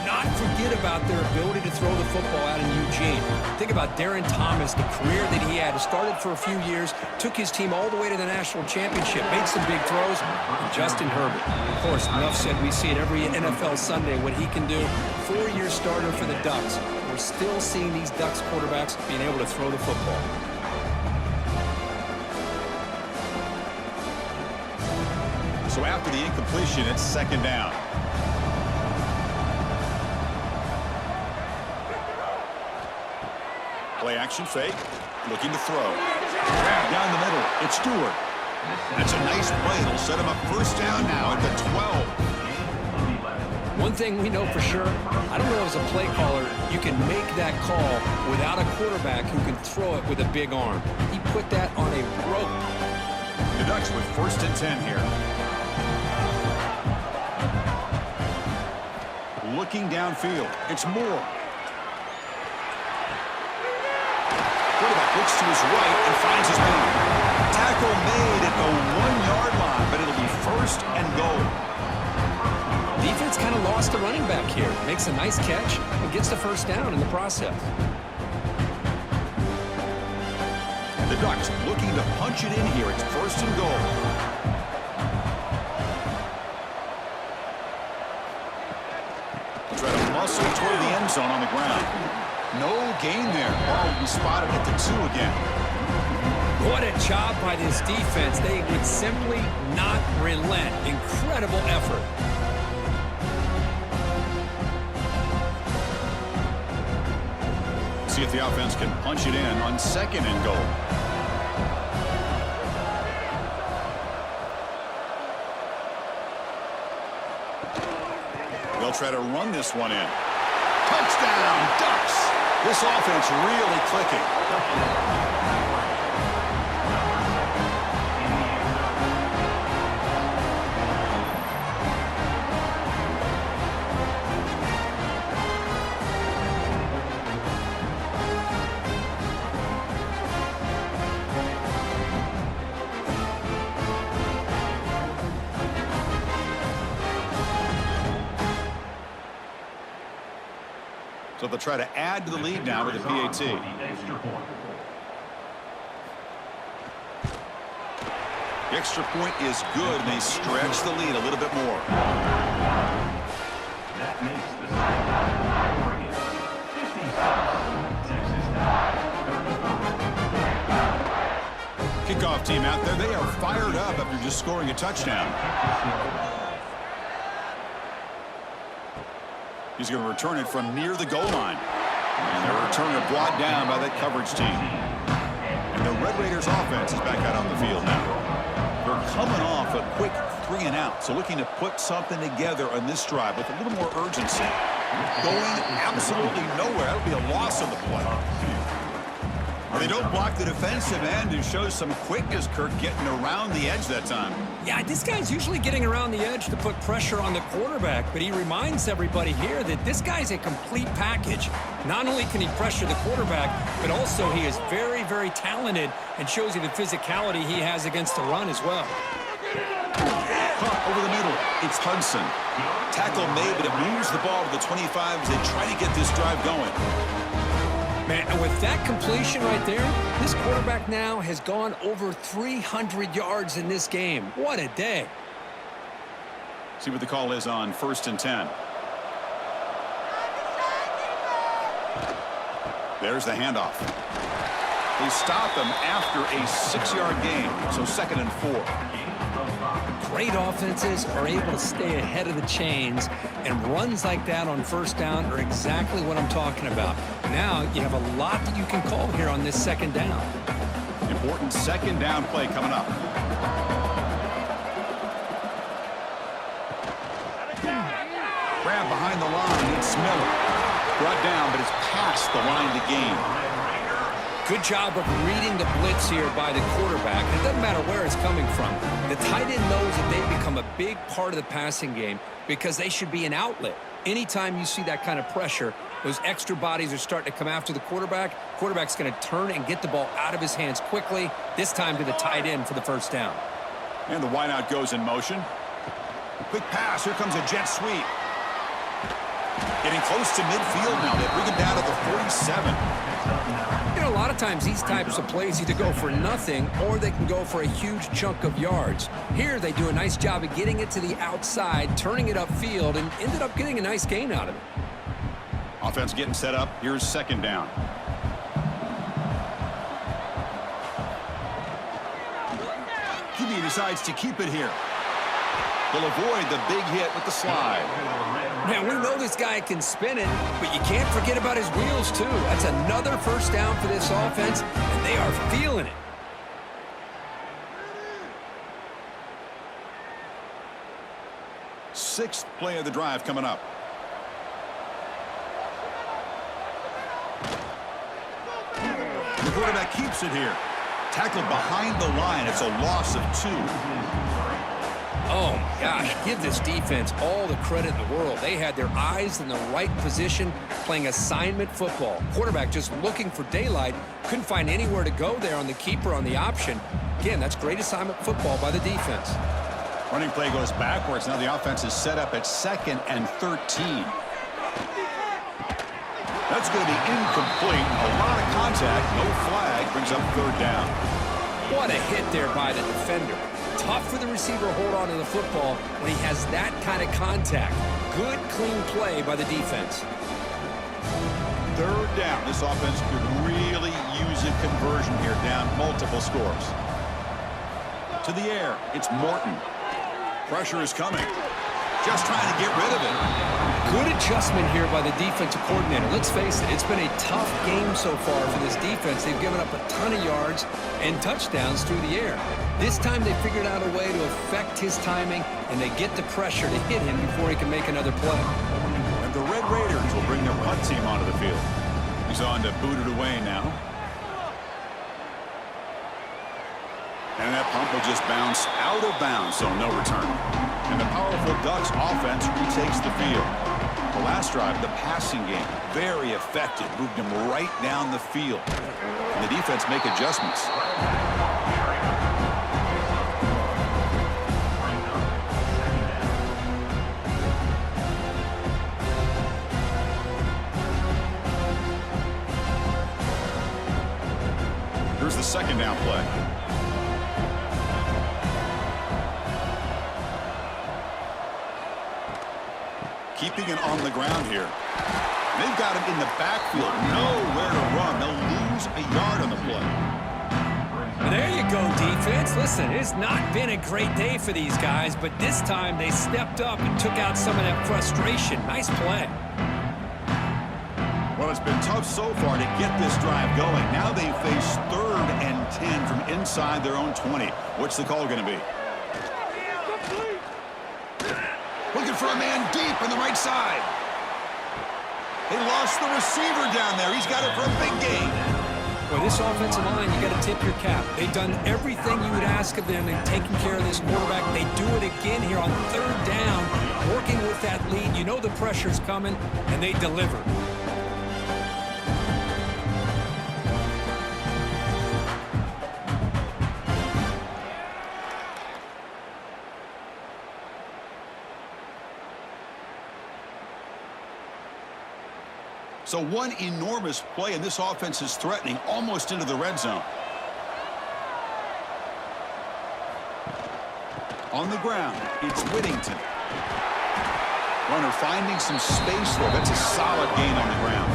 Do not forget about their ability to throw the football out in Eugene. Think about Darren Thomas, the career that he had. Started for a few years, took his team all the way to the national championship, made some big throws. And Justin Herbert, of course, enough said, we see it every NFL Sunday what he can do. 4-year starter for the Ducks. We're still seeing these Ducks quarterbacks being able to throw the football. So after the incompletion, it's second down. Play action fake. Looking to throw. Grab down the middle. It's Stewart. That's a nice play. It'll set him up first down now at the 12. One thing we know for sure, I don't know as a play caller, you can make that call without a quarterback who can throw it with a big arm. He put that on a rope. The Ducks with first and 10 here. Looking downfield. It's Moore. Quarterback looks to his right and finds his man. Tackle made at the 1-yard line, but it'll be first and goal. Defense kind of lost the running back here. Makes a nice catch and gets the first down in the process. The Ducks looking to punch it in here. It's first and goal. Try to muscle toward the end zone on the ground. No gain there. Ball will be spotted at the 2 again. What a job by this defense. They would simply not relent. Incredible effort. See if the offense can punch it in on second and goal. They'll try to run this one in. Touchdown, Ducks! This offense really clicking. So they'll try to add to the lead now with the PAT. The extra point is good, and they stretch the lead a little bit more. That makes the second Oregon 55, Texas. Kickoff team out there. They are fired up after just scoring a touchdown. He's going to return it from near the goal line. And the returner brought down by that coverage team. And the Red Raiders offense is back out on the field now. They're coming off a quick 3-and-out, so looking to put something together on this drive with a little more urgency. Going absolutely nowhere. That would be a loss of the play. Well, they don't block the defensive end and show some quickness, Kirk, getting around the edge that time. Yeah, this guy's usually getting around the edge to put pressure on the quarterback, but he reminds everybody here that this guy's a complete package. Not only can he pressure the quarterback, but also he is very, very talented and shows you the physicality he has against the run as well. Caught over the middle. It's Hudson. Tackle made, but it moves the ball to the 25 as they try to get this drive going. Man, and with that completion right there, this quarterback now has gone over 300 yards in this game. What a day. See what the call is on 1st and 10. There's the handoff. They stop him after a 6-yard gain, so 2nd and 4. Great offenses are able to stay ahead of the chains, and runs like that on 1st down are exactly what I'm talking about. Now you have a lot that you can call here on this 2nd down. Important 2nd down play coming up. Grab behind the line. It's Miller. Brought down, but it's past the line to gain. Good job of reading the blitz here by the quarterback. It doesn't matter where it's coming from. The tight end knows that they become a big part of the passing game because they should be an outlet. Anytime you see that kind of pressure, those extra bodies are starting to come after the quarterback. Quarterback's going to turn and get the ball out of his hands quickly, this time to the tight end for the 1st down. And the wideout goes in motion. Quick pass. Here comes a jet sweep. Getting close to midfield now. They bring him down to the 47. You know, a lot of times these types of plays either go for nothing or they can go for a huge chunk of yards. Here they do a nice job of getting it to the outside, turning it upfield, and ended up getting a nice gain out of it. Offense getting set up. Here's 2nd down. QB decides to keep it here. They'll avoid the big hit with the slide. Man, we know this guy can spin it, but you can't forget about his wheels, too. That's another 1st down for this offense, and they are feeling it. Sixth play of the drive coming up. The quarterback keeps it here. Tackled behind the line. It's a loss of 2. Oh, my gosh, give this defense all the credit in the world. They had their eyes in the right position, playing assignment football. Quarterback just looking for daylight, couldn't find anywhere to go there on the keeper on the option. Again, that's great assignment football by the defense. Running play goes backwards. Now the offense is set up at 2nd and 13. That's going to be incomplete. A lot of contact, no flag, brings up 3rd down. What a hit there by the defender. Tough for the receiver to hold on to the football when he has that kind of contact. Good, clean play by the defense. 3rd down. This offense could really use a conversion here, down multiple scores. To the air, it's Morton. Pressure is coming. Just trying to get rid of it. Good adjustment here by the defensive coordinator. Let's face it, it's been a tough game so far for this defense. They've given up a ton of yards and touchdowns through the air. This time they figured out a way to affect his timing, and they get the pressure to hit him before he can make another play. And the Red Raiders will bring their punt team onto the field. He's on to boot it away now. And that punt will just bounce out of bounds, so no return. And the powerful Ducks offense retakes the field. The last drive, the passing game, very effective. Moved him right down the field. And the defense make adjustments. Here's the 2nd down play. Keeping it on the ground here. They've got him in the backfield. Nowhere to run. They'll lose a yard on the play. There you go, defense. Listen, it's not been a great day for these guys, but this time they stepped up and took out some of that frustration. Nice play. Well, it's been tough so far to get this drive going. Now they face 3rd and 10 from inside their own 20. What's the call going to be? Looking for a man deep on the right side. They lost the receiver down there. He's got it for a big gain. Well, this offensive line, you got to tip your cap. They've done everything you would ask of them in taking care of this quarterback. They do it again here on third down, working with that lead. You know the pressure's coming, and they deliver. So one enormous play, and this offense is threatening almost into the red zone. On the ground, it's Whittington. Runner finding some space there. That's a solid gain on the ground.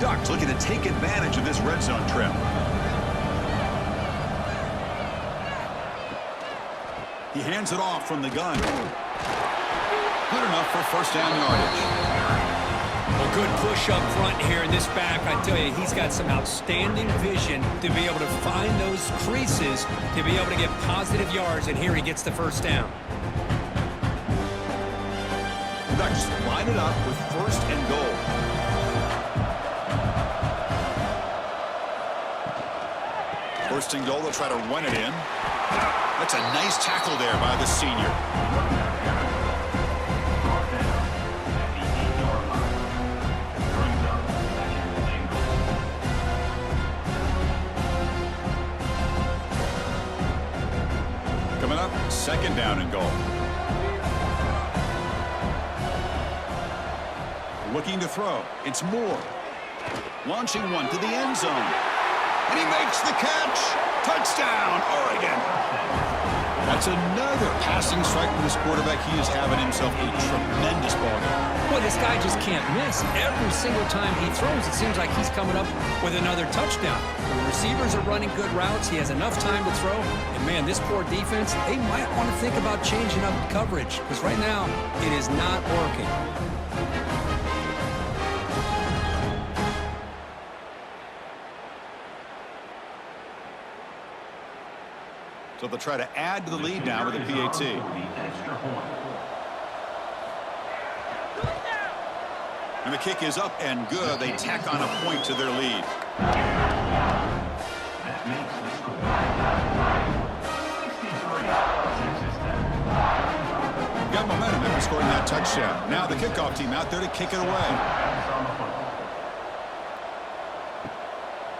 Ducks looking to take advantage of this red zone trip. He hands it off from the gun. Good enough for first down yardage. Well, good push up front here in this back. I tell you, he's got some outstanding vision to be able to find those creases to be able to get positive yards, and here he gets the first down. The Ducks line it up with first and goal. First and goal, they'll try to run it in. That's a nice tackle there by the senior. Coming up, second down and goal. Looking to throw. It's Moore. Launching one to the end zone. And he makes the catch. Touchdown, Oregon. That's another passing strike from this quarterback. He is having himself a tremendous ball game. Boy, this guy just can't miss. Every single time he throws, it seems like he's coming up with another touchdown. The receivers are running good routes. He has enough time to throw. And, man, this poor defense, they might want to think about changing up coverage because right now it is not working. So they'll try to add to the lead now with a PAT. And the kick is up and good. They tack on a point to their lead. That makes the score 63-63. Got momentum after scoring that touchdown. Now the kickoff team out there to kick it away.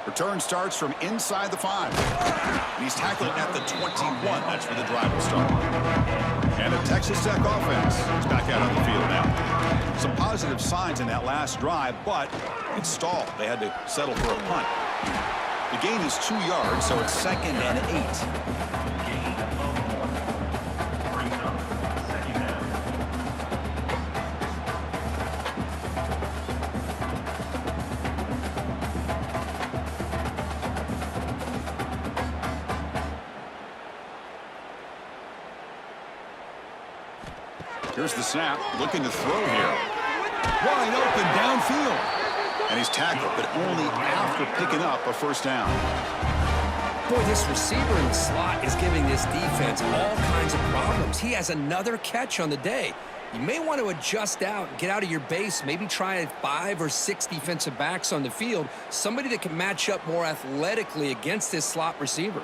Return starts from inside the 5. And he's tackled at the 21. That's where the drive will start. And the Texas Tech offense is back out on the field now. Some positive signs in that last drive, but it stalled. They had to settle for a punt. The gain is 2 yards, so it's 2nd and 8. Gain of 1. Brings up second down. Here's the snap, looking to throw here. Wide open downfield. And he's tackled, but only after picking up a first down. Boy, this receiver in the slot is giving this defense all kinds of problems. He has another catch on the day. You may want to adjust out, get out of your base, maybe try 5 or 6 defensive backs on the field, somebody that can match up more athletically against this slot receiver.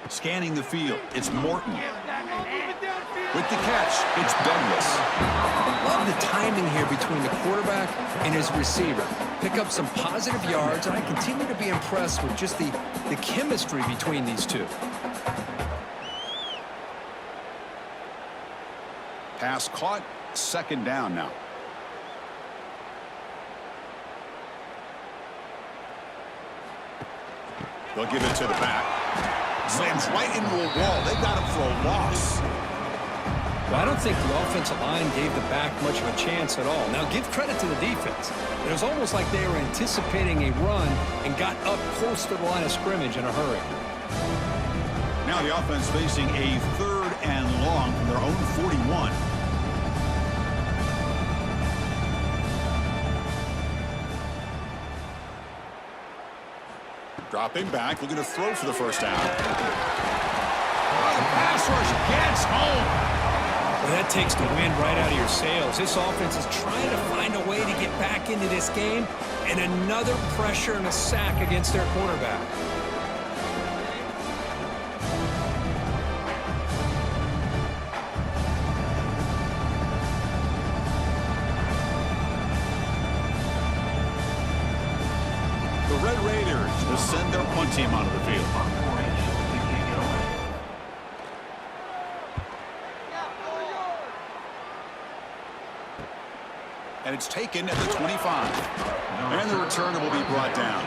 Scanning the field, it's Morton. With the catch, it's Douglas. Love the timing here between the quarterback and his receiver. Pick up some positive yards, and I continue to be impressed with just the chemistry between these two. Pass caught, second down now. They'll give it to the back. Slams right into a wall. They've got him for a loss. Well, I don't think the offensive line gave the back much of a chance at all. Now, give credit to the defense. It was almost like they were anticipating a run and got up close to the line of scrimmage in a hurry. Now the offense facing a 3rd and long from their own 41. Dropping back, looking to throw for the first down. Oh, the pass rush gets home. Well, that takes the wind right out of your sails. This offense is trying to find a way to get back into this game, and another pressure and a sack against their quarterback. The Red Raiders will send their punt team onto the field. And it's taken at the 25. And the returner will be brought down.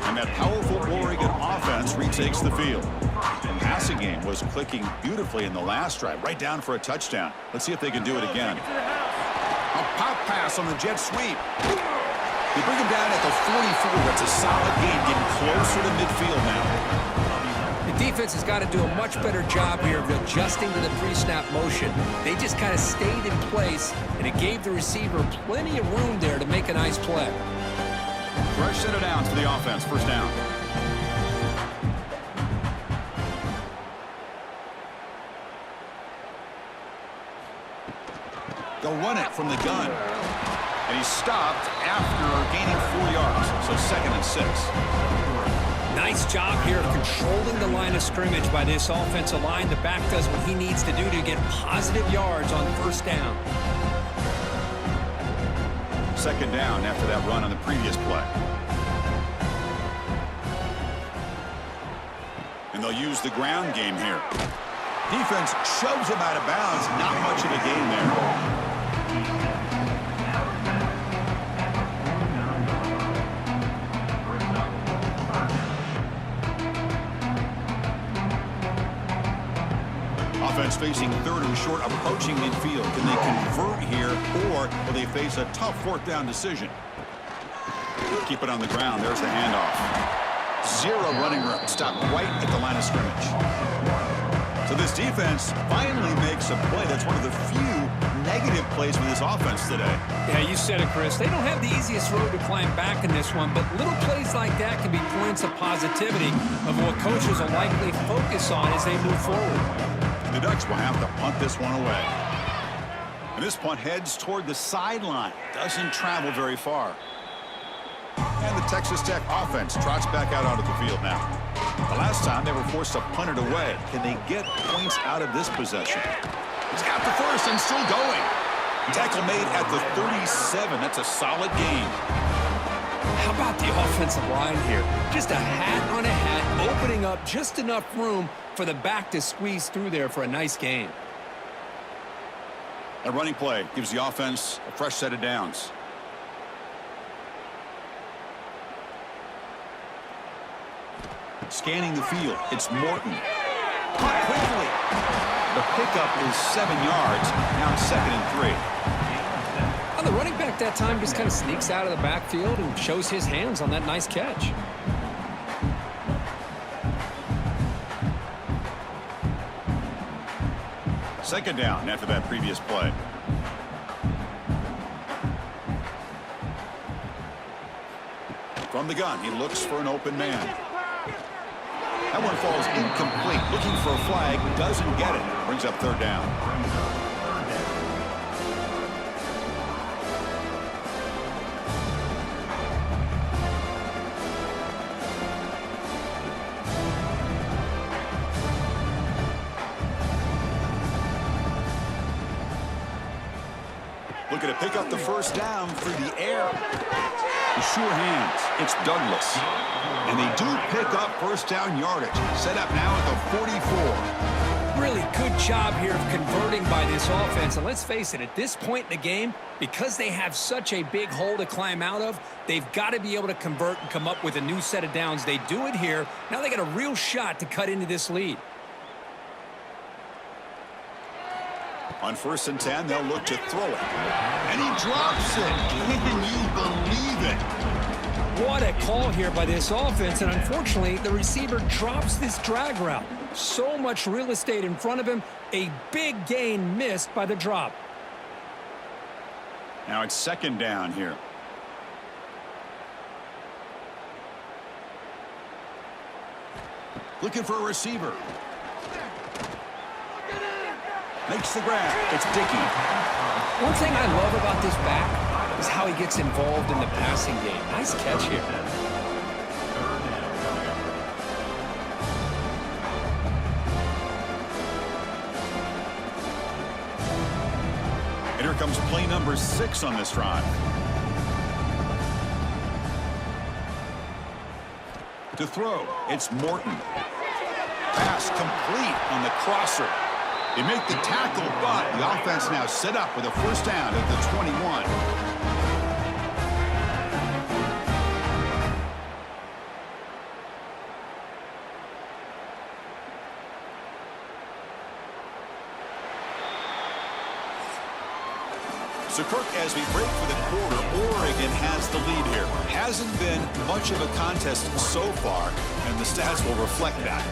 And that powerful Oregon offense retakes the field. The passing game was clicking beautifully in the last drive, right down for a touchdown. Let's see if they can do it again. A pop pass on the jet sweep. They bring him down at the 44. That's a solid game, getting closer to midfield now. The defense has got to do a much better job here of adjusting to the pre-snap motion. They just kind of stayed in place, and it gave the receiver plenty of room there to make a nice play. Fresh set of downs for the offense. First down. They'll run it from the gun. And he's stopped after gaining 4 yards. So 2nd and 6. Nice job here of controlling the line of scrimmage by this offensive line. The back does what he needs to do to get positive yards on first down. 2nd down after that run on the previous play. And they'll use the ground game here. Defense shoves him out of bounds. Not much of a gain there. Offense facing 3rd and short, approaching midfield. Can they convert here, or will they face a tough 4th down decision? Keep it on the ground. There's the handoff. 0 running room. Stopped right at the line of scrimmage. So this defense finally makes a play. That's one of the few negative plays for this offense today. Yeah, you said it, Chris. They don't have the easiest road to climb back in this one, but little plays like that can be points of positivity of what coaches will likely focus on as they move forward. The Ducks will have to punt this one away. And this punt heads toward the sideline. Doesn't travel very far. And the Texas Tech offense trots back out onto the field now. The last time they were forced to punt it away. Can they get points out of this possession? He's got the first and still going. Tackle made at the 37. That's a solid gain. How about the offensive line here? Just a hat on a hat, opening up just enough room for the back to squeeze through there for a nice gain. A running play gives the offense a fresh set of downs. Scanning the field, it's Morton. Caught quickly. The pickup is 7 yards. Now it's 2nd and 3. Well, the running back that time just kind of sneaks out of the backfield and shows his hands on that nice catch. Second down after that previous play. From the gun, he looks for an open man. That one falls incomplete. Looking for a flag, doesn't get it. Brings up 3rd down. Looking to pick up the first down through the air. The sure hands. It's Douglas. And they do pick up first down yardage. Set up now at the 44. Really good job here of converting by this offense. And let's face it, at this point in the game, because they have such a big hole to climb out of, they've got to be able to convert and come up with a new set of downs. They do it here. Now they got a real shot to cut into this lead. On 1st and 10, they'll look to throw it. And he drops it. Can you believe it? What a call here by this offense, and unfortunately, the receiver drops this drag route. So much real estate in front of him, a big gain missed by the drop. Now it's 2nd down here. Looking for a receiver. Makes the grab. It's Dickey. One thing I love about this back is how he gets involved in the passing game. Nice catch here. And here comes play number 6 on this drive. To throw, it's Morton. Pass complete on the crosser. They make the tackle, but the offense now set up with a first down at the 21. So, Kirk, as we break for the quarter, Oregon has the lead here. Hasn't been much of a contest so far, and the stats will reflect that.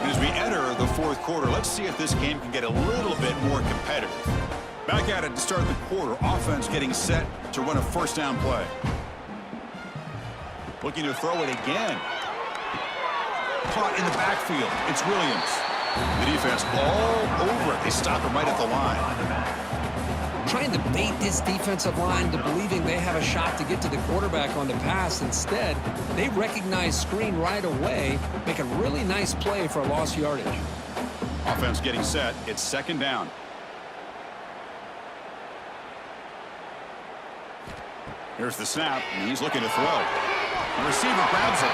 As we enter the fourth quarter, let's see if this game can get a little bit more competitive. Back at it to start the quarter, offense getting set to run a first down play. Looking to throw it again. Caught in the backfield. It's Williams. The defense all over it. They stop him right at the line. Trying to bait this defensive line to believing they have a shot to get to the quarterback on the pass. Instead, they recognize screen right away, make a really nice play for a lost yardage. Offense getting set. It's second down. Here's the snap, and he's looking to throw. The receiver grabs it.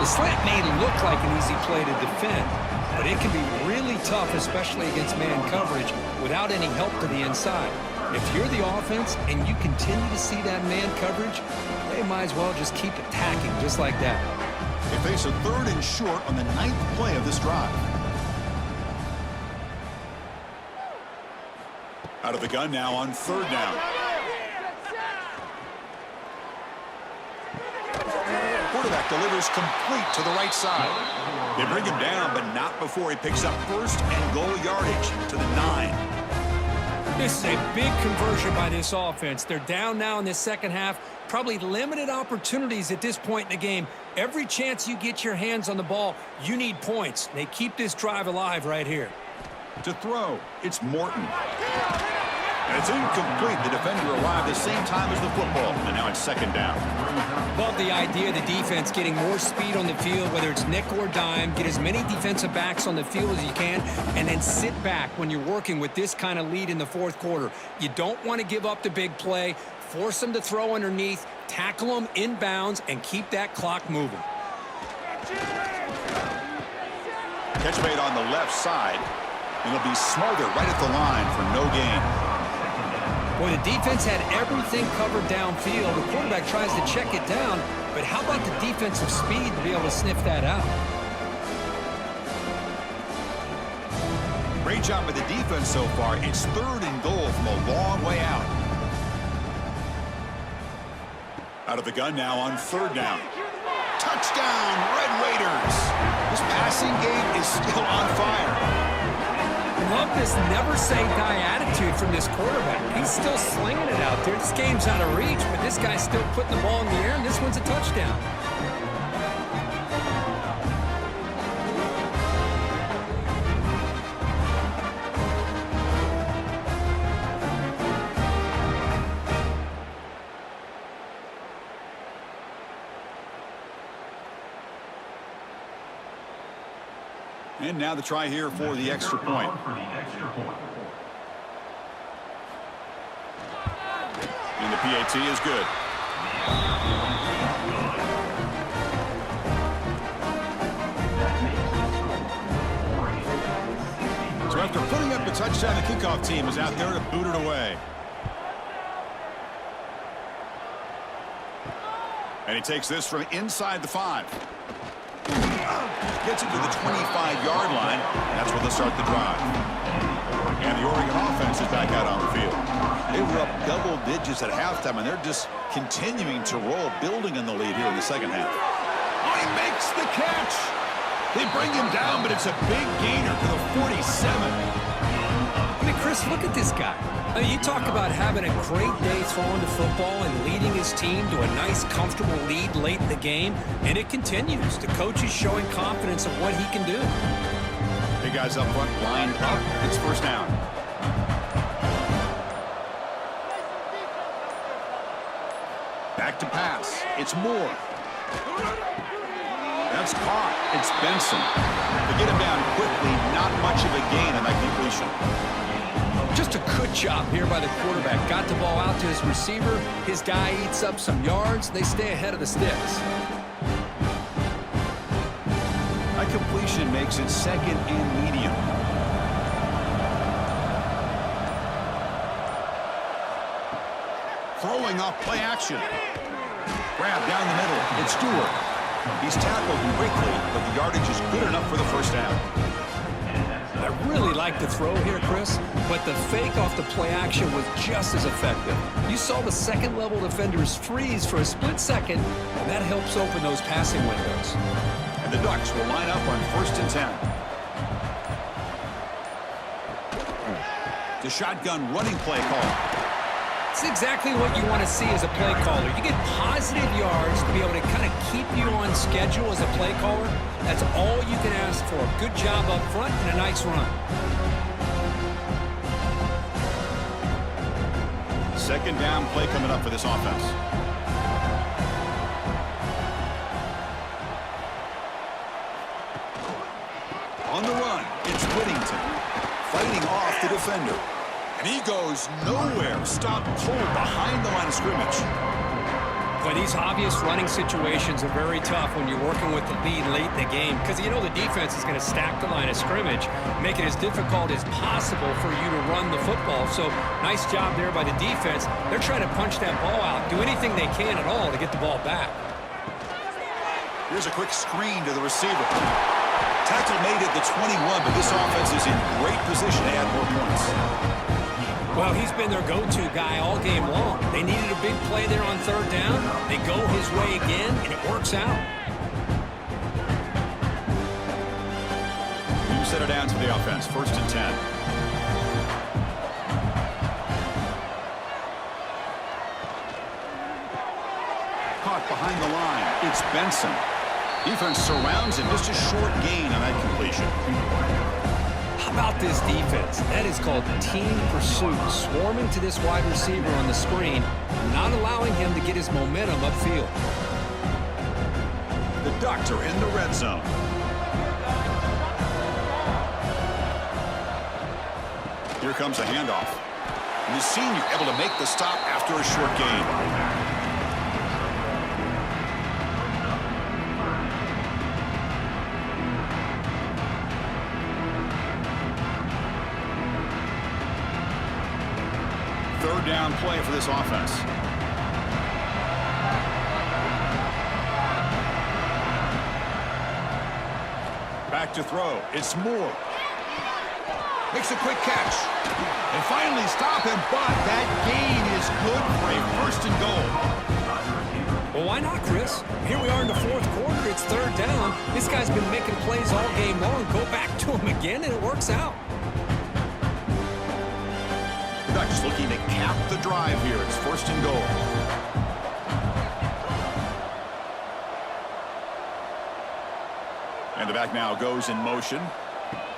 The slant may look like an easy play to defend, but it can be really tough, especially against man coverage, without any help to the inside. If you're the offense and you continue to see that man coverage, they might as well just keep attacking just like that. They face a 3rd and short on the 9th play of this drive. Out of the gun now on 3rd down. Quarterback delivers complete to the right side. They bring him down, but not before he picks up first and goal yardage to the 9. This is a big conversion by this offense. They're down now in the second half. Probably limited opportunities at this point in the game. Every chance you get your hands on the ball, you need points. They keep this drive alive right here. To throw, it's Morton. And it's incomplete. The defender arrived the same time as the football, and now it's second down. Love the idea of the defense getting more speed on the field, whether it's nickel or dime, get as many defensive backs on the field as you can, and then sit back when you're working with this kind of lead in the fourth quarter. You don't want to give up the big play, force them to throw underneath, tackle them inbounds, and keep that clock moving. Catch made on the left side, and it'll be Smarter right at the line for no gain. Well, the defense had everything covered downfield. The quarterback tries to check it down, but how about the defensive speed to be able to sniff that out? Great job by the defense so far. It's 3rd and goal from a long way out. Out of the gun now on 3rd down. Touchdown, Red Raiders. This passing game is still on fire. Love this never-say-die attitude from this quarterback. He's still slinging it out there. This game's out of reach, but this guy's still putting the ball in the air, and this one's a touchdown. And now the try here for the extra point. And the PAT is good. So after putting up the touchdown, the kickoff team is out there to boot it away. And he takes this from inside the 5. Gets it to the 25-yard line. That's where they'll start the drive. And the Oregon offense is back out on the field. They were up double digits at halftime, and they're just continuing to roll, building in the lead here in the second half. Oh, he makes the catch. They bring him down, but it's a big gainer to the 47. I mean, Chris, look at this guy. I mean, you talk about having a great day throwing the football and leading his team to a nice, comfortable lead late in the game, and it continues. The coach is showing confidence of what he can do. Big guys up front, lined up. It's first down. Back to pass. It's Moore. That's caught. It's Benson. To get him down quickly, not much of a gain on that completion. Just a good job here by the quarterback. Got the ball out to his receiver. His guy eats up some yards. They stay ahead of the sticks. That completion makes it second and medium. Throwing off play action. Grab down the middle. It's Stewart. He's tackled quickly, but the yardage is good enough for the first down. I really like the throw here, Chris, but the fake off the play action was just as effective. You saw the second-level defenders freeze for a split second, and that helps open those passing windows. And the Ducks will line up on 1st and 10. The shotgun running play call. It's exactly what you want to see as a play caller. You get positive yards to be able to kind of keep you on schedule as a play caller. That's all you can ask for. Good job up front and a nice run. Second down play coming up for this offense. On the run, it's Whittington. Fighting off the defender. And he goes nowhere. Stopped cold behind the line of scrimmage. But these obvious running situations are very tough when you're working with the lead late in the game because you know the defense is going to stack the line of scrimmage, make it as difficult as possible for you to run the football. So nice job there by the defense. They're trying to punch that ball out, do anything they can at all to get the ball back. Here's a quick screen to the receiver. Tackle made at the 21, but this offense is in great position to add more points. Well, he's been their go-to guy all game long. They needed a big play there on third down. They go his way again, and it works out. You set it down to the offense, 1st and 10. Caught behind the line. It's Benson. Defense surrounds him. Just a short gain on that completion. How about this defense? That is called team pursuit. Swarming to this wide receiver on the screen, not allowing him to get his momentum upfield. The Ducks are in the red zone. Here comes a handoff. And the senior able to make the stop after a short gain. Third down play for this offense. Back to throw. It's Moore. Makes a quick catch. And finally stop him, but that gain is good for a 1st and goal. Well, why not, Chris? Here we are in the 4th quarter. It's third down. This guy's been making plays all game long. Go back to him again, and it works out. Ducks looking to cap the drive here. It's 1st and goal. And the back now goes in motion.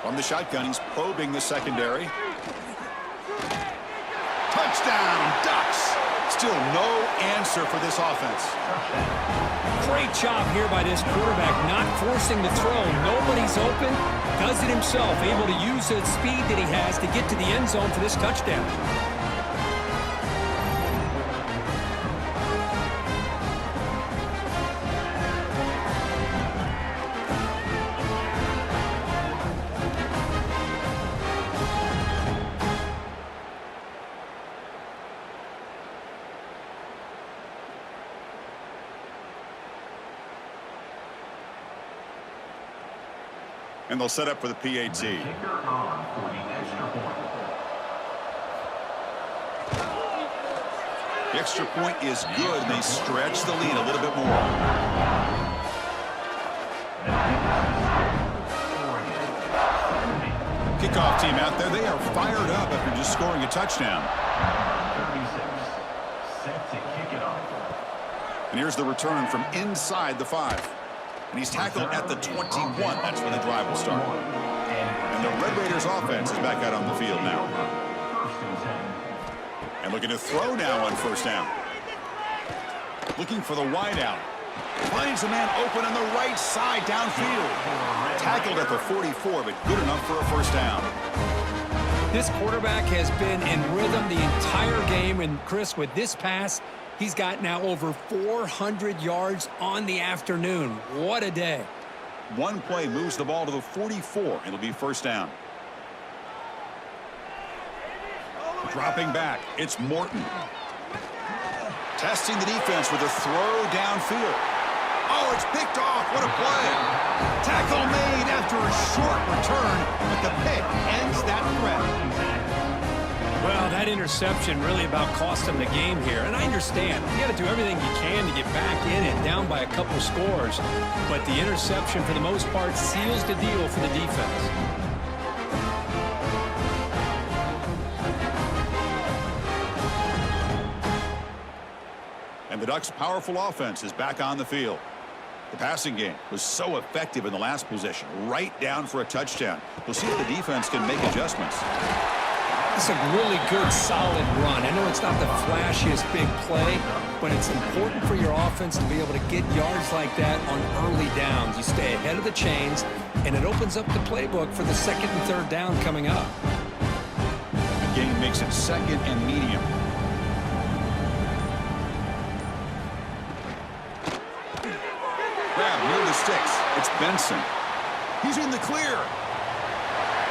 From the shotgun, he's probing the secondary. Touchdown, Ducks! Still no answer for this offense. Great job here by this quarterback, not forcing the throw. Nobody's open. Does it himself, able to use the speed that he has to get to the end zone for this touchdown. And they'll set up for the PAT. Kicker on for the extra point. The extra point is good, and they stretch the lead a little bit more. kickoff team out there, they are fired up after just scoring a touchdown. Number 36, set to kick it off. And here's the return from inside the 5. And he's tackled at the 21. That's where the drive will start. And the Red Raiders offense is back out on the field now. First and 10. And looking to throw now on first down. Looking for the wide out. Finds a man open on the right side downfield. Tackled at the 44, but good enough for a first down. This quarterback has been in rhythm the entire game, and Chris, with this pass, he's got now over 400 yards on the afternoon. What a day. One play moves the ball to the 44. It'll be first down. Dropping back, it's Morton. Testing the defense with a throw downfield. Oh, it's picked off. What a play. Tackle made after a short return, but the pick ends that threat. Well, that interception really about cost him the game here. And I understand. You got to do everything you can to get back in and down by a couple scores. But the interception, for the most part, seals the deal for the defense. And the Ducks' powerful offense is back on the field. The passing game was so effective in the last possession, right down for a touchdown. We'll see if the defense can make adjustments. It's a really good, solid run. I know it's not the flashiest big play, but it's important for your offense to be able to get yards like that on early downs. You stay ahead of the chains, and it opens up the playbook for the second and third down coming up. The game makes it second and medium. Grab near the sticks. It's Benson. He's in the clear.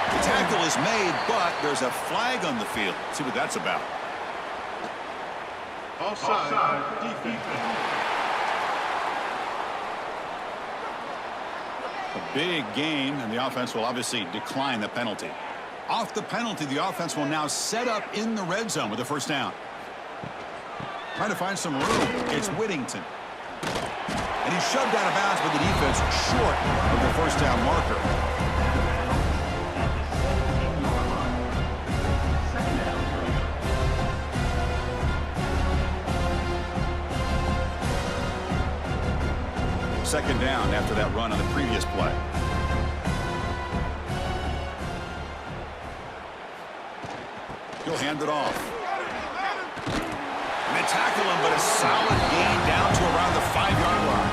The tackle is made, but there's a flag on the field. Let's see what that's about. Offside, defense. A big gain, and the offense will obviously decline the penalty. Off the penalty, the offense will now set up in the red zone with a first down. Trying to find some room. It's Whittington. And he's shoved out of bounds with the defense short of the first down marker. Second down after that run on the previous play. He'll hand it off. And they tackle him, but a solid gain down to around the 5-yard line.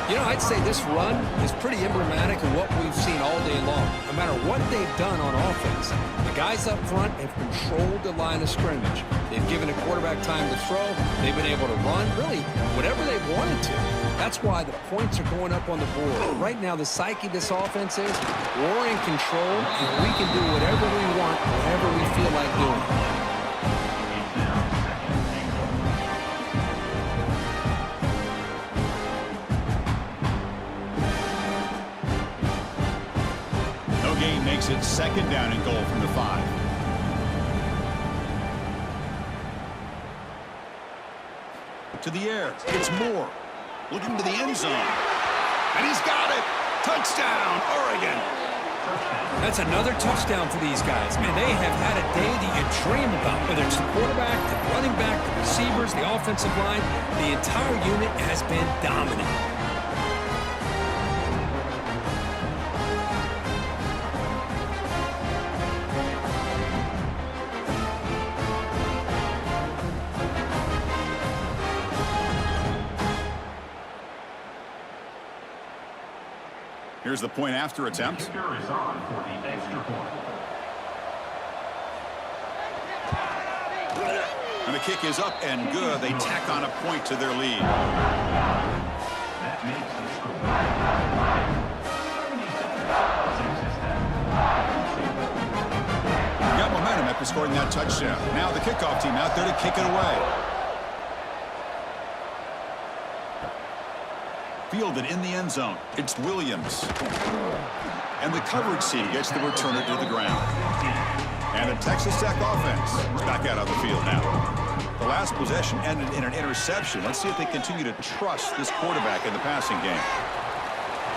You know, I'd say this run is pretty emblematic of what we've seen all day long. No matter what they've done on offense, the guys up front have controlled the line of scrimmage. They've given the quarterback time to throw. They've been able to run, really, whatever they've wanted to. That's why the points are going up on the board. Right now, the psyche of this offense is we're in control, and we can do whatever we want, whenever we feel like doing. Makes it second down and goal from the 5. To the air, it's Moore. Looking to the end zone. And he's got it. Touchdown, Oregon. That's another touchdown for these guys. Man, they have had a day that you dream about, whether it's the quarterback, the running back, the receivers, the offensive line. The entire unit has been dominant. Here's the point after attempt. Kicker is on for the extra point. And the kick is up and good. They tack on a point to their lead. That makes the score 77-66. Got momentum after scoring that touchdown. Now the kickoff team out there to kick it away. Fielded in the end zone. It's Williams. And the coverage team gets the returner to the ground. And the Texas Tech offense is back out on the field now. The last possession ended in an interception. Let's see if they continue to trust this quarterback in the passing game.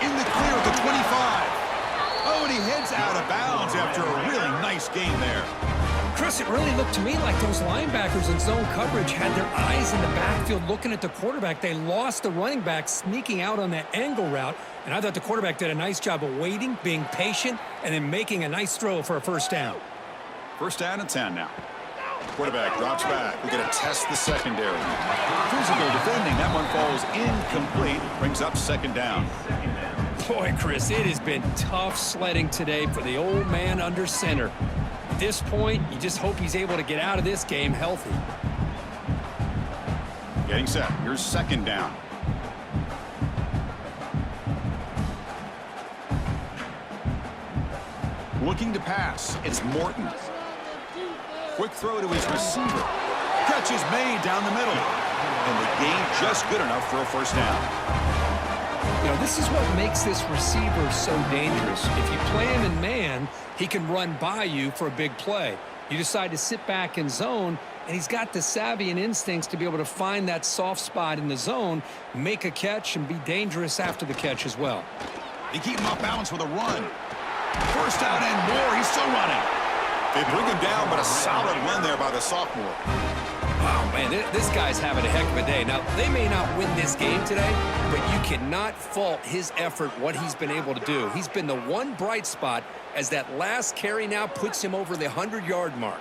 In the clear at the 25. Oh, and he heads out of bounds after after a really nice game there. Chris, it really looked to me like those linebackers in zone coverage had their eyes in the backfield looking at the quarterback. They lost the running back sneaking out on that angle route, and I thought the quarterback did a nice job of waiting, being patient, and then making a nice throw for a first down. First down and 10 now. Quarterback drops back. We're going to test the secondary. Physical defending. That one falls incomplete. Brings up second down. Boy, Chris, it has been tough sledding today for the old man under center. At this point, you just hope he's able to get out of this game healthy. Getting set. Here's second down. Looking to pass. It's Morton. Quick throw to his receiver. Catch is made down the middle. And the gain just good enough for a first down. You know, this is what makes this receiver so dangerous. If you play him in man, he can run by you for a big play. You decide to sit back in zone, and he's got the savvy and instincts to be able to find that soft spot in the zone, make a catch, and be dangerous after the catch as well. They keep him off balance with a run. First down and more. He's still running. They bring him down, but a solid run there by the sophomore. Wow, man, this guy's having a heck of a day. Now, they may not win this game today, but you cannot fault his effort, what he's been able to do. He's been the one bright spot as that last carry now puts him over the 100-yard mark.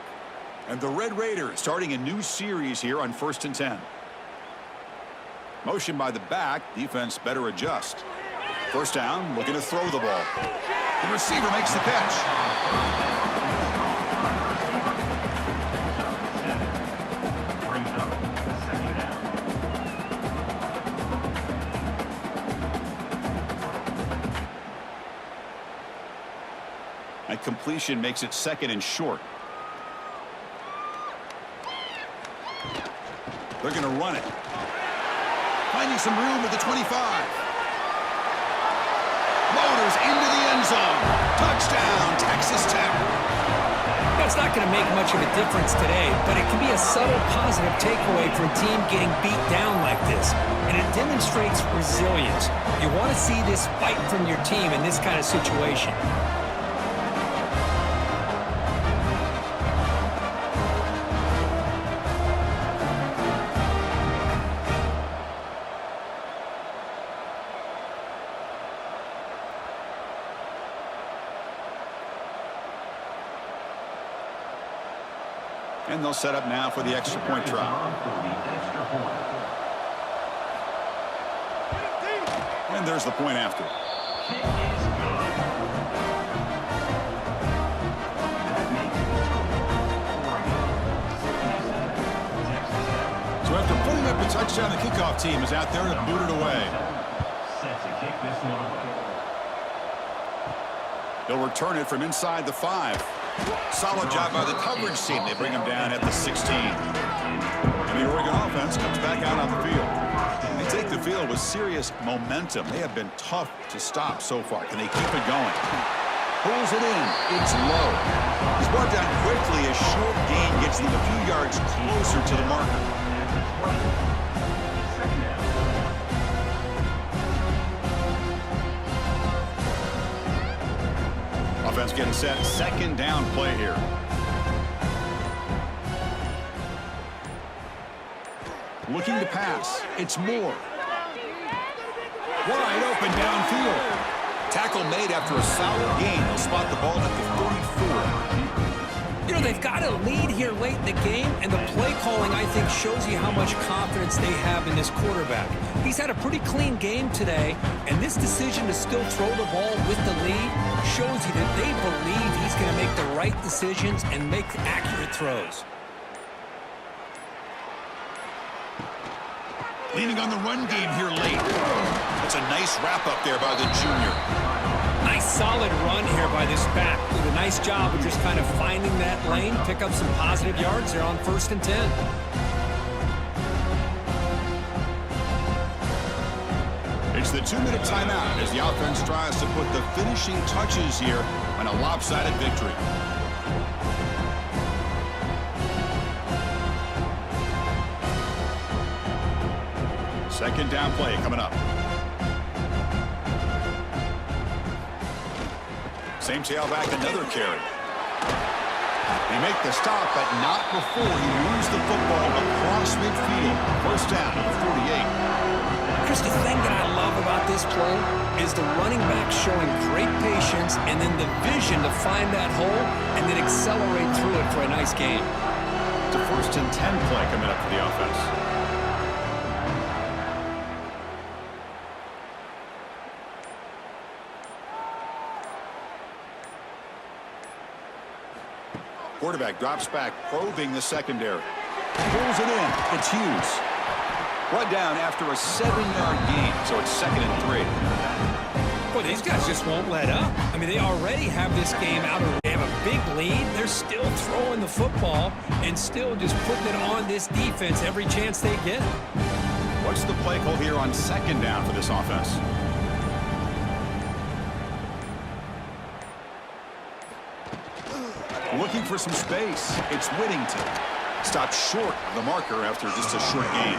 And the Red Raiders starting a new series here on 1st and 10. Motion by the back. Defense better adjust. First down, looking to throw the ball. The receiver makes the catch. That completion makes it second and short. They're going to run it. Finding some room at the 25. Loaders into the end zone. Touchdown, Texas Tech. That's not going to make much of a difference today, but it can be a subtle positive takeaway for a team getting beat down like this. And it demonstrates resilience. You want to see this fight from your team in this kind of situation. And they'll set up now for the extra point try. And there's the point after. So after putting up a touchdown, the kickoff team is out there to boot it away. Set to kick this one away. They'll return it from inside the 5. Solid job by the coverage team. They bring him down at the 16. And the Oregon offense comes back out on the field. They take the field with serious momentum. They have been tough to stop so far. Can they keep it going? Pulls it in. It's low. He's brought down quickly. A short gain gets them a few yards closer to the marker. Offense getting set. Second down play here. Looking to pass. It's Moore. Wide open downfield. Tackle made after a solid gain. They'll spot the ball at the 34. You know, they've got a lead here late in the game, and the play calling, I think, shows you how much confidence they have in this quarterback. He's had a pretty clean game today, and this decision to still throw the ball with the lead shows you that they believe he's going to make the right decisions and make accurate throws. Leaning on the run game here late. That's a nice wrap up there by the junior. Nice solid run here by this back. Did a nice job of just kind of finding that lane, pick up some positive yards there on 1st and 10. It's the 2-minute timeout as the offense tries to put the finishing touches here on a lopsided victory. Second down play coming up. Same tailback, another carry. They make the stop, but not before he moves the football across midfield. First down at the 48. Chris, the thing that I love about this play is the running back showing great patience and then the vision to find that hole and then accelerate through it for a nice gain. It's a 1st and 10 play coming up for the offense. Quarterback drops back, probing the secondary. Pulls it in. It's Hughes. Brought down after a 7-yard gain, so it's 2nd and 3. Well, these guys just won't let up. I mean, they already have this game out of. They have a big lead. They're still throwing the football and still just putting it on this defense every chance they get. What's the play call here on 2nd down for this offense? Looking for some space. It's Whittington. Stopped short of the marker after just a short gain.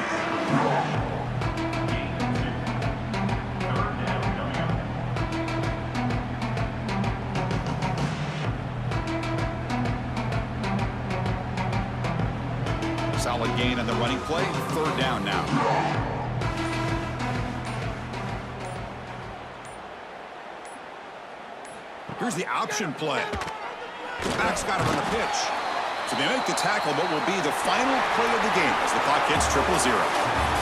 Solid gain on the running play. 3rd down now. Here's the option play. Back's got him on the pitch. So they make the tackle, but will be the final play of the game as the clock hits 0-0.